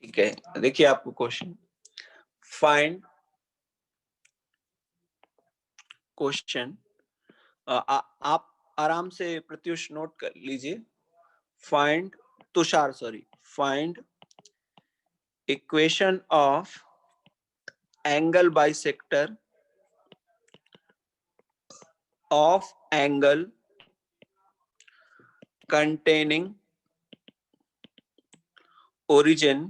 ठीक है, देखिए आपको क्वेश्चन, फाइंड क्वेश्चन, आप आराम से प्रत्युष नोट कर लीजिए। Find, Tushar sorry, find equation of angle bisector of angle containing origin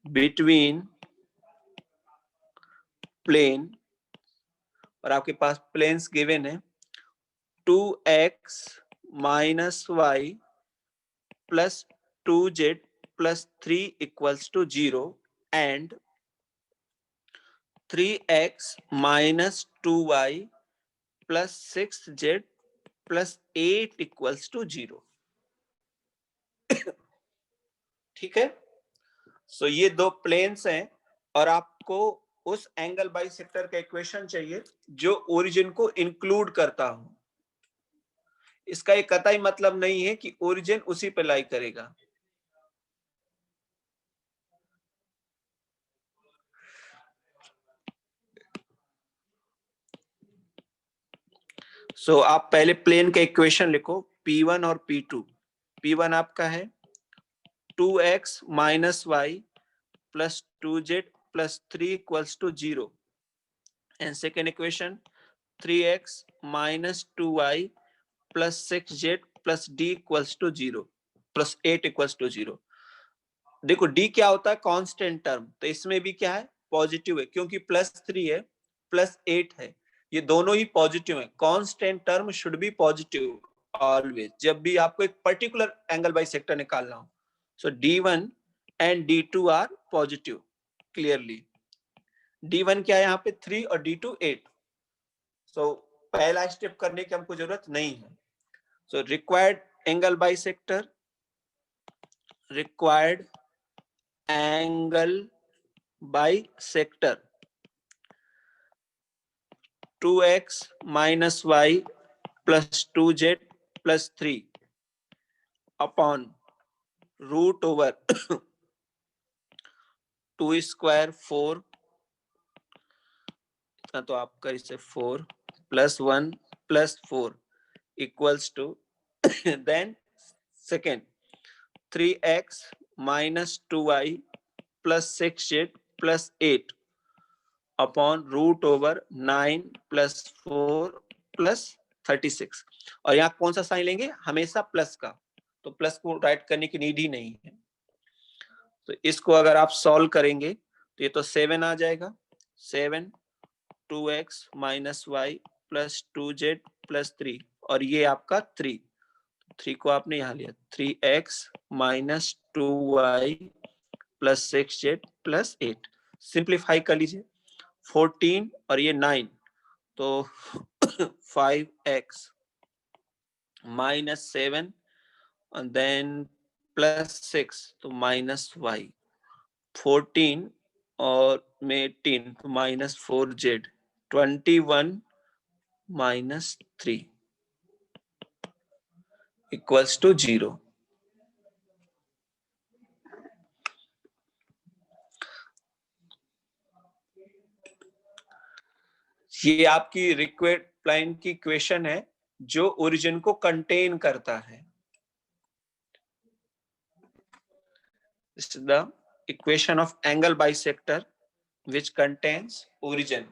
between plane, और आपके पास प्लेन्स गिवन है 2x minus y plus 2z plus 3 equals to 0 and 3x minus 2y plus 6z plus 8 equals to 0। ठीक है, सो ये दो planes हैं और आपको उस एंगल बाइसेक्टर का इक्वेशन चाहिए जो ओरिजिन को इंक्लूड करता हो। इसका एक कतई मतलब नहीं है कि ओरिजिन उसी पे लाई करेगा। सो आप पहले प्लेन का इक्वेशन लिखो, P1 और P2। P1 आपका है 2x minus y plus 2z plus 3 equals to 0 and second equation 3x minus 2y plus 6z plus d equals to 0 plus 8 equals to 0। देखो d क्या होता है, कांस्टेंट टर्म, तो इसमें भी क्या है, पॉजिटिव है, क्योंकि +3 है +8 है, ये दोनों ही पॉजिटिव है। Constant term should be positive always, जब भी आपको एक पर्टिकुलर एंगल बाइसेक्टर निकालना हो। So D1 and D2 are positive clearly. D1 क्या है यहाँ पे 3 और D2 8। सो पहला स्टेप करने की हमको जरूरत नहीं है। So required angle bisector, required angle bisector 2x minus y plus 2z plus 3 upon root over 2 square 4, तो आपका इसे 4 plus 1 plus 4 equals to then second 3x minus 2y plus 6z plus 8 upon root over 9 plus 4 plus 36। और यहाँ कौन सा sign लेंगे, हमेशा plus का, तो प्लस को राइट करने की नीड ही नहीं है। तो इसको अगर आप सॉल्व करेंगे तो ये तो 7 आ जाएगा, 7 2x minus y plus 2z plus 3 और ये आपका 3 को आपने यहाँ लिया 3x minus 2y plus 6z plus 8। Simplify कर लीजिए, 14 और ये 9 तो 5x minus 7 and then plus 6 तो minus y, 14 और में 18 तो minus 4z, 21 minus 3 equals to 0। ये आपकी रिक्वायर्ड प्लेन की इक्वेशन है जो ओरिजिन को कंटेन करता है। This is the equation of angle bisector which contains origin.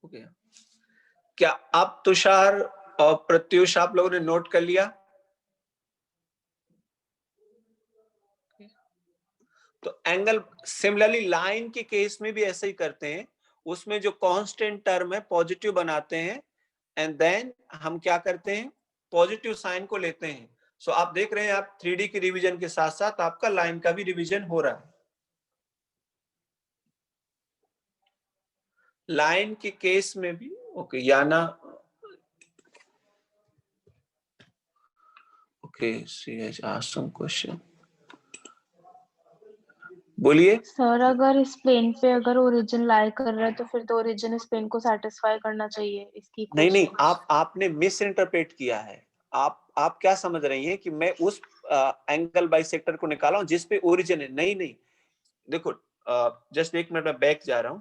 Okay. क्या आप तुषार और प्रत्युष आप लोगों ने नोट कर लिया? तो एंगल सिमिलरली लाइन के केस में भी ऐसे ही करते हैं, उसमें जो कांस्टेंट टर्म है पॉजिटिव बनाते हैं एंड देन हम क्या करते हैं, पॉजिटिव साइन को लेते हैं। सो आप देख रहे हैं, आप 3D की रिवीजन के साथ साथ आपका लाइन का भी रिवीजन हो रहा है। लाइन के केस में भी ओके याना okay C has asked some question. बोलिए सर, अगर इस प्लेन पे अगर ओरिजिन लाई कर रहा है तो फिर तो ओरिजिन इस प्लेन को सेटिस्फाई करना चाहिए इसकी नहीं, इक्वेशन। आपने मिस इंटरप्रेट किया है। आप क्या समझ रही हैं कि मैं उस एंगल बाइसेक्टर को निकाला हूं जिस पे ओरिजिन है। नहीं देखो, जस्ट एक मिनट में बैक जा रहा हूं।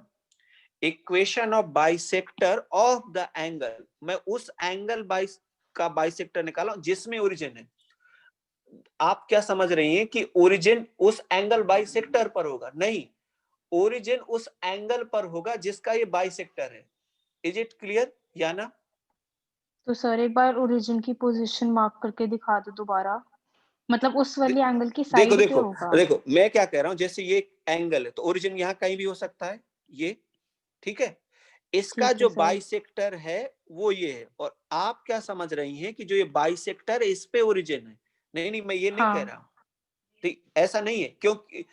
Equation of bisector of the angle, मैं उस एंगल का बाइसेक्टर निकाला हूं जिसमें ओरिजिन है। आप क्या समझ रही हैं कि ओरिजिन उस एंगल बाइसेक्टर पर होगा? नहीं, ओरिजिन उस एंगल पर होगा जिसका ये बाइसेक्टर है। इज इट क्लियर या ना? तो सर एक बार ओरिजिन की पोजीशन मार्क करके दिखा दो दोबारा, मतलब उस वाली एंगल की देखो साइड पे होगा। देखो मैं क्या कह रहा हूं, जैसे ये एंगल है तो ओरिजिन यहाँ कहीं भी हो सकता है, ये ठीक है। इसका ठीक है जो सर। बाइसेक्टर है वो ये है, और आप क्या समझ रही हैं कि जो ये बाइसेक्टर है इस पे ओरिजिन है। नहीं मैं ये नहीं कह हाँ, रहा हूं, ठीक ऐसा नहीं है, क्योंकि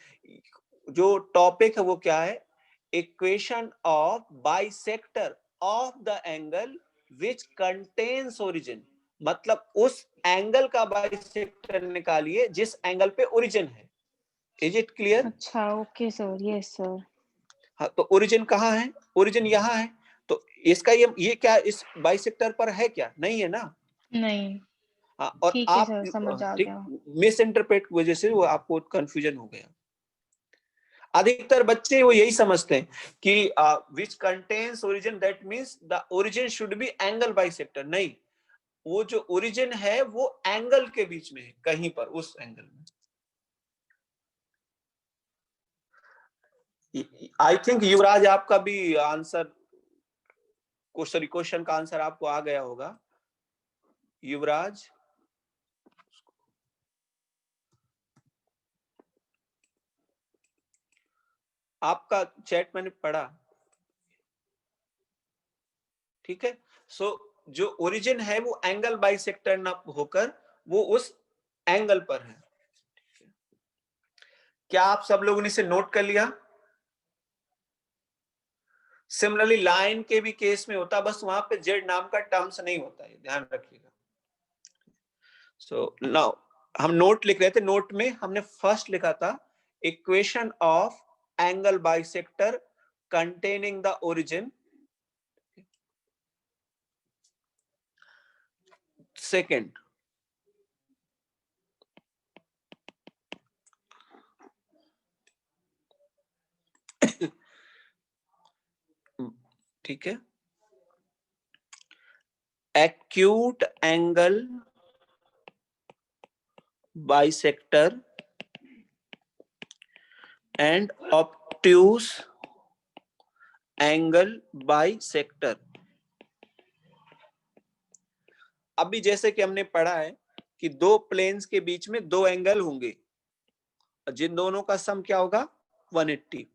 जो टॉपिक है वो क्या है, equation of bisector of the angle which contains origin, मतलब उस एंगल का बाइसेक्टर निकालिए जिस एंगल पे ओरिजिन है। Is it clear? अच्छा, ओके सर, यस सर। हाँ, तो ओरिजिन कहाँ है? ओरिजिन यहाँ है। तो इसका ये क्या इस बाइसेक्टर पर है क्या? नहीं है ना। नहीं, हाँ, और ठीक है आप सर, समझ आ ठीक गया। मिस इंटरप्रेट की वजह से वो आपको कंफ्यूजन हो गया। अधिकतर बच्चे वो यही समझते हैं कि which contains origin that means the origin should be angle bisector. नहीं, वो जो ओरिजिन है वो एंगल के बीच में है, कहीं पर उस एंगल में। आई थिंक युवराज आपका भी आंसर क्वेश्चन का आंसर आपको आ गया होगा। युवराज, आपका चैट मैंने पढ़ा, ठीक है। सो जो ओरिजिन है वो एंगल बाइसेक्टर ना होकर वो उस एंगल पर है। क्या आप सब लोगों ने इसे नोट कर लिया? सिमिलरली लाइन के भी केस में होता, बस वहां पे जेड नाम का टर्म्स नहीं होता है, ध्यान रखिएगा। सो नाउ हम नोट लिख रहे थे, नोट में हमने फर्स्ट लिखा था equation of angle bisector containing the origin. Second, ठीक है, acute angle bisector and obtuse angle bisector. अभी जैसे कि हमने पढ़ा है कि दो प्लेन्स के बीच में दो एंगल होंगे, जिन दोनों का सम क्या होगा, 180।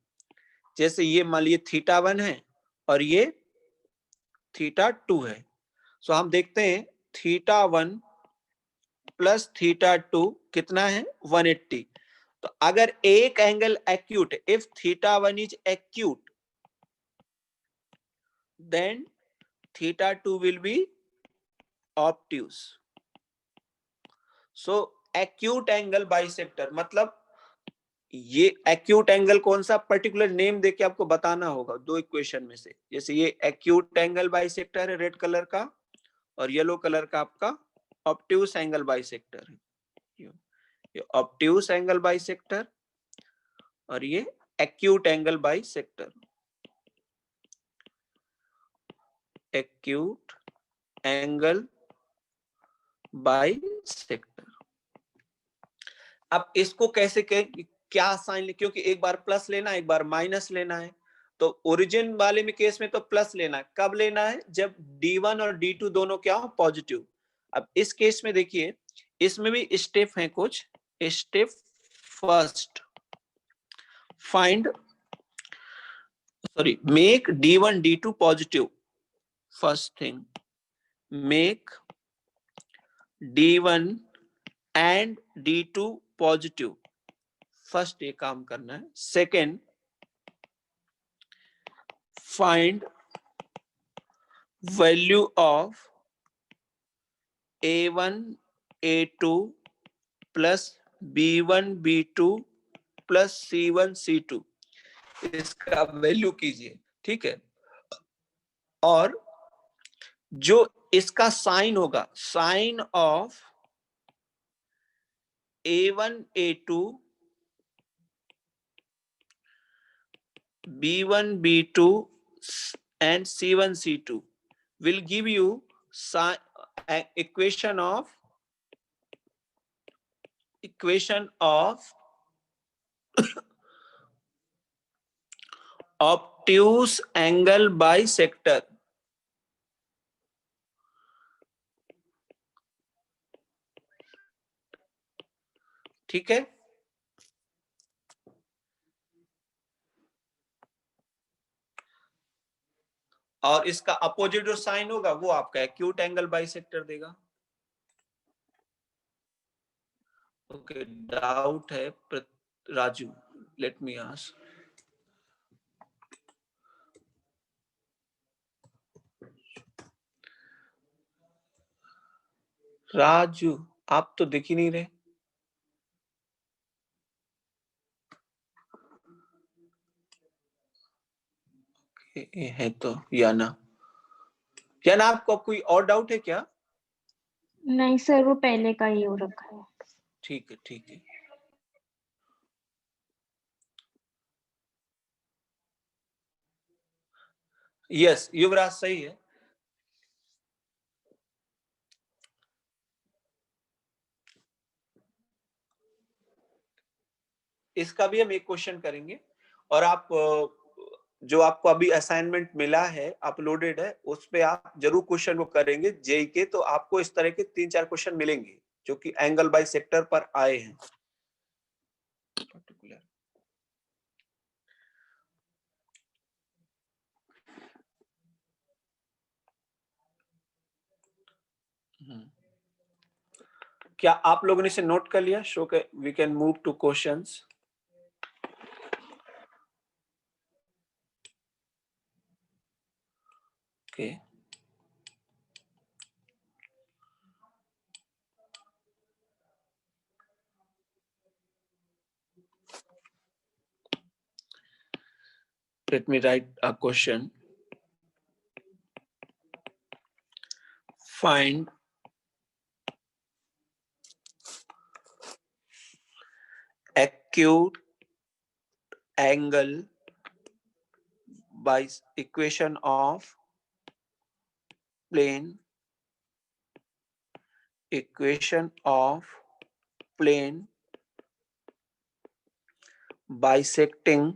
जैसे ये मान लीजिए θ1 है और ये θ2 है। सो हम देखते हैं θ1 प्लस θ2 कितना है, 180। तो अगर एक angle acute, if θ1 is acute then θ2 will be obtuse. So acute angle bisector मतलब ये एक्यूट एंगल कौन सा, पर्टिकुलर नेम देके आपको बताना होगा दो इक्वेशन में से। जैसे ये एक्यूट एंगल बाइसेक्टर है रेड कलर का, और येलो कलर का आपका ऑब्ट्यूस एंगल बाइसेक्टर है। ये ऑब्ट्यूस एंगल बाइसेक्टर और ये acute angle bisector. acute angle bisector। अब इसको कैसे क्या साइन ले, क्योंकि एक बार प्लस लेना है एक बार माइनस लेना है, तो ओरिजिन वाले में केस में तो प्लस लेना है। कब लेना है? जब D1 और D2 दोनों क्या हो? पॉजिटिव। अब इस केस में देखिए, इसमें भी स्टेप है कुछ। Step first, find make D1 D2 positive। first thing, make D1 and D2 positive। First ये काम करना है। Second, find value of A1 A2 plus B1 B2 plus C1 C2, इसका वैल्यू कीजिए, ठीक है। और जो इसका साइन होगा, sine of A1 A2 B1 B2 and C1 C2 will give you equation of obtuse angle bisector। ठीक है। और इसका अपोजिट जो साइन होगा वो आपका एक्यूट एंगल बाइसेक्टर देगा। ओके, डाउट है Raju? Let me ask. Raju, आप तो दिख ही नहीं रहे। ये है तो याना आपको कोई और डाउट है क्या? नहीं सर, वो पहले का ही हो रखा है। ठीक है ठीक है। यस, युवराज सही है। इसका भी हम एक क्वेश्चन करेंगे। और आप जो आपको अभी असाइनमेंट मिला है, अपलोडेड है, उस पे आप जरूर क्वेश्चन को करेंगे जेई के। तो आपको इस तरह के 3-4 क्वेश्चन मिलेंगे जो कि एंगल बाय सेक्टर पर आए हैं। क्या आप लोगों ने इसे नोट कर लिया? शो के we can move to questions. Okay, let me write a question. Find acute angle by equation of plane, bisecting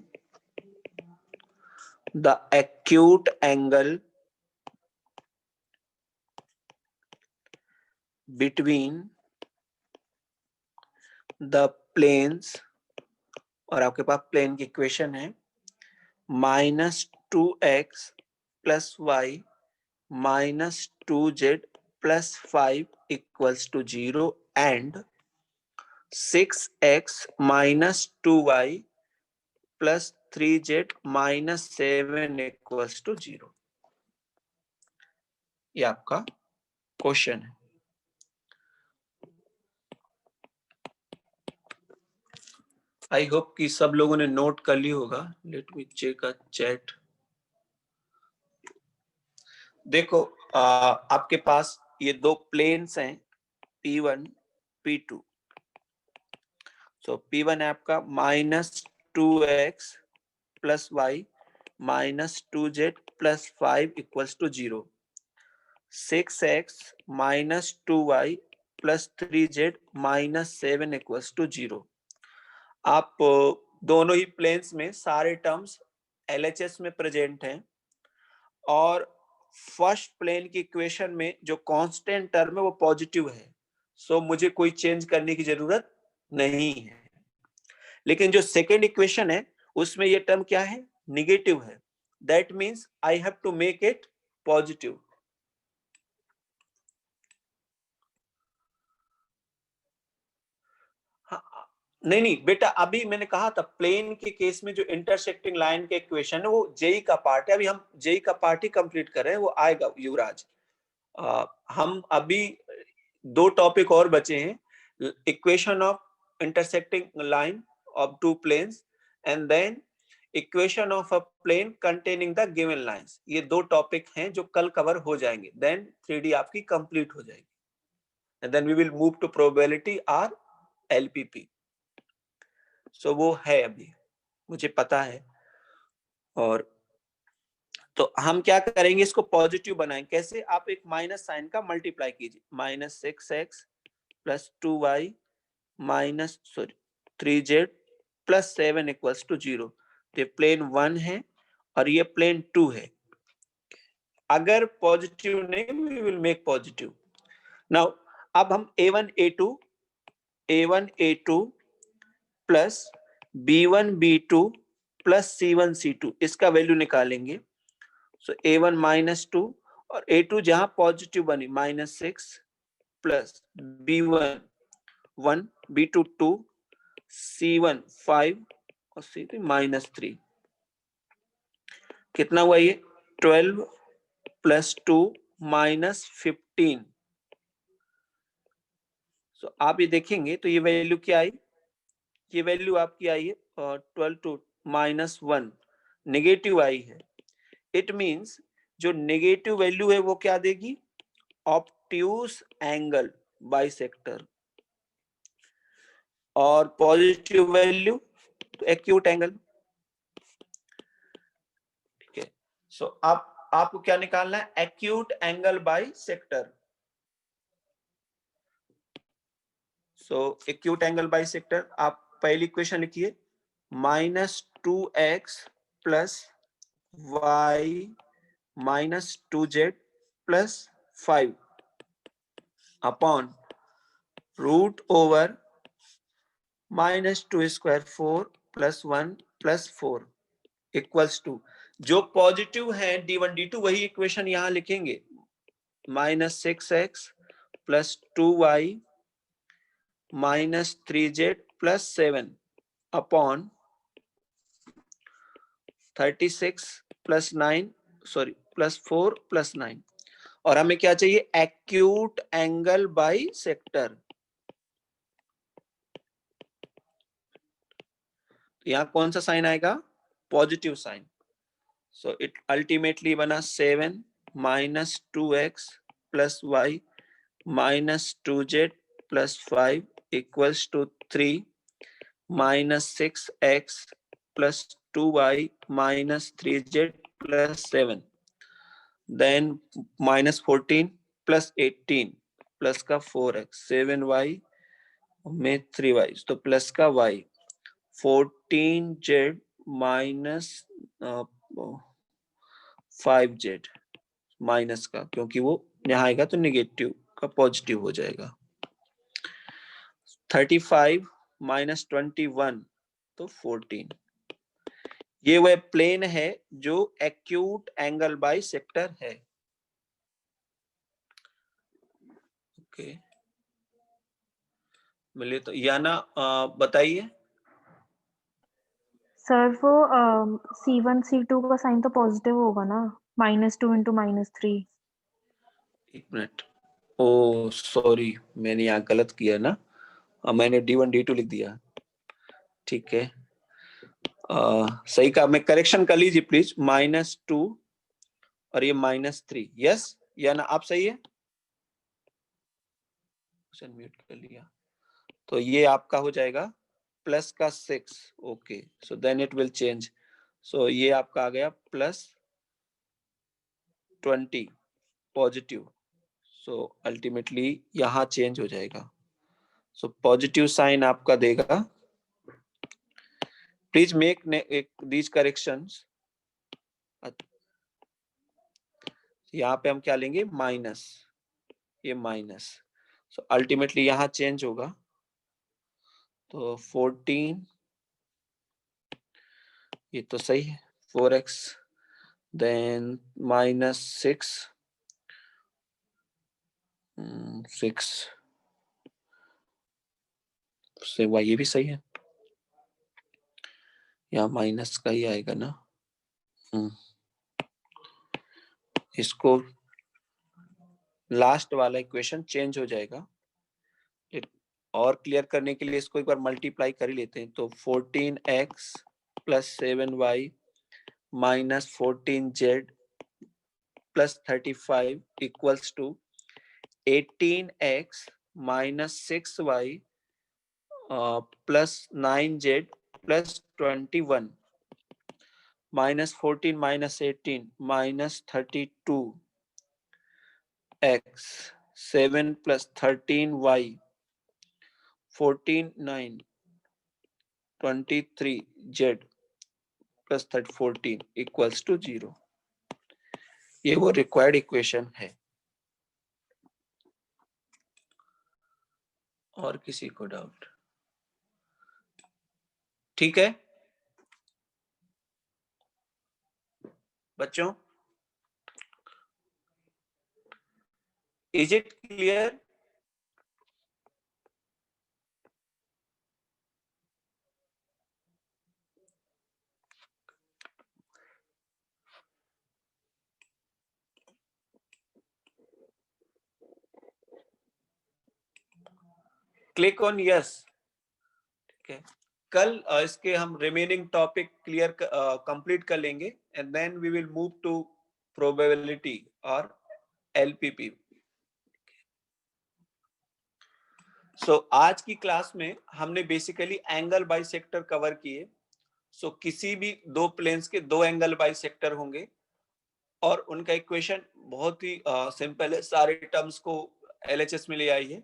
the acute angle between the planes। और आपके पास प्लेन की इक्वेशन है -2x plus y minus 2z plus 5 equals to 0 and 6x minus 2y plus 3z minus 7 equals to 0। ये आपका question है। I hope कि सब लोगों ने नोट कर ली होगा। Let me check a chat. देखो आपके पास ये दो प्लेन्स हैं P1 P2। सो P1 है आपका -2x plus y minus 2z plus 5 equals to 0। 6x minus 2y plus 3z minus 7 equals to 0। आप दोनों ही प्लेन्स में सारे टर्म्स LHS में प्रेजेंट हैं और फर्स्ट प्लेन की इक्वेशन में जो कांस्टेंट टर्म है वो पॉजिटिव है, सो मुझे कोई चेंज करने की जरूरत नहीं है। लेकिन जो सेकेंड इक्वेशन है उसमें ये टर्म क्या है, निगेटिव है, that means I have to make it positive. नहीं बेटा, अभी मैंने कहा था प्लेन के केस में जो इंटरसेक्टिंग लाइन के इक्वेशन है वो जेई का पार्ट है, अभी हम जेई का पार्ट ही कंप्लीट कर रहे हैं, वो आएगा युवराज। हम अभी 2 टॉपिक और बचे हैं, equation of intersecting line of 2 planes and then equation of a plane containing the given lines. ये 2 टॉपिक हैं जो कल कवर हो जाएंगे, देन 3D आपकी कंप्लीट हो जाएगी and then we will move to probability और LPP। सो वो है अभी मुझे पता है। और तो हम क्या करेंगे, इसको पॉजिटिव बनाएं। कैसे, आप एक माइनस साइन का मल्टीप्लाई कीजिए, minus 6x plus 2y minus 3z plus 7 equals to 0। तो प्लेन 1 है और ये प्लेन 2 है। अगर पॉजिटिव नहीं, we will make positive. Now अब हम a1 a2 plus b1 b2 plus c1 c2 इसका वैल्यू निकालेंगे। सो a1 माइनस 2 और a2 जहां पॉजिटिव बनी minus 6 plus b1 1 b2 2 c1 5 और c3 माइनस 3। कितना हुआ ये, 12 प्लस 2 माइनस 15। सो आप ये देखेंगे तो ये वैल्यू क्या आई, ये वैल्यू आपकी आई है 12 टू माइनस 1 नेगेटिव आई है। इट मींस जो नेगेटिव वैल्यू है वो क्या देगी, ऑब्ट्यूज एंगल बाइसेक्टर, और पॉजिटिव वैल्यू तो एक्यूट एंगल। ठीक है, सो आपको क्या निकालना है, acute angle bisector. So acute angle bisector, आप पहली इक्वेशन लिखिए, minus 2x plus y minus 2z plus 5 upon root over minus 2 square 4 plus 1 plus 4 equals to, जो पॉजिटिव है d1 d2 वही इक्वेशन यहां लिखेंगे, minus 6x plus 2y minus 3z plus 7 upon 36 plus 9 sorry plus 4 plus 9, और हमें क्या चाहिए, acute angle by sector. यहां कौन सा साइन आएगा, positive sine. So it ultimately बना 7 minus 2x plus y minus 2z plus 5 equals to 3 minus 6x plus 2y minus 3z plus 7, then minus 14 plus 18 plus का 4x 7y में 3y तो plus का y 14z minus 5z minus का, क्योंकि वो यहाँ आएगा तो निगेटिव का पॉजिटिव हो जाएगा। 35 माइनस 21 तो 14। ये वह प्लेन है जो एक्यूट एंगल बाई सेक्टर है। ओके, मिले तो याना बताइए। सर वो C1 C2 का साइन तो पॉजिटिव होगा ना, -2 इंटू -3। एक मिनट, ओ सॉरी मैंने यहाँ गलत किया ना, मैंने D1 D2 लिख दिया। ठीक है, सही कहा, मैं करेक्शन कर लीजिए प्लीज, -2 और ये -3। यस या ना, आप सही है, म्यूट कर लिया। तो ये आपका हो जाएगा प्लस का 6। Okay, so then it will change. So ये आपका आ गया प्लस 20 पॉजिटिव सो अल्टीमेटली यहाँ चेंज हो जाएगा। सो पॉजिटिव साइन आपका देगा। Please make these corrections. यहाँ पे हम क्या लेंगे, माइनस, ये माइनस। सो अल्टीमेटली यहाँ चेंज होगा। तो 14, ये तो सही है, 4x, देन माइनस 6, 6 से y, ये भी सही है, यहाँ माइनस का ही आएगा ना। इसको लास्ट वाला इक्वेशन चेंज हो जाएगा। और क्लियर करने के लिए इसको एक बार मल्टीप्लाई कर ही लेते हैं। तो 14x plus 7y minus 14z plus 35 equals to 18x minus 6y plus 9z plus 21 minus 14 minus 18 minus 32 x 7 plus 13y 14 9 23 z plus 14 equals to 0। ये वो रिक्वायर्ड इक्वेशन है। और किसी को डाउट? ठीक है बच्चों, is it clear? Click on yes. ठीक है, कल इसके हम रिमेनिंग टॉपिक क्लियर कंप्लीट कर लेंगे and then we will move to probability और एलपीपी। सो आज की क्लास में हमने बेसिकली एंगल बाइसेक्टर कवर किए। सो किसी भी दो प्लेन्स के दो एंगल बाइसेक्टर होंगे और उनका इक्वेशन बहुत ही सिंपल है। सारे टर्म्स को एलएचएस में ले आइए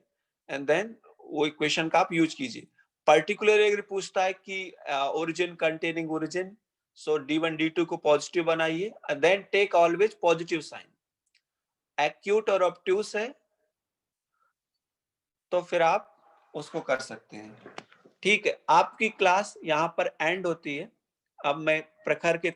एंड देन वो इक्वेशन का आप यूज कीजिए। पर्टिकुलर अगर पूछता है कि ओरिजिन कंटेनिंग ओरिजिन, सो d1 d2 को पॉजिटिव बनाइए and then take always positive sine. Acute और ऑब्ट्यूस है तो फिर आप उसको कर सकते हैं। ठीक है, आपकी क्लास यहाँ पर एंड होती है। अब मैं प्रखर के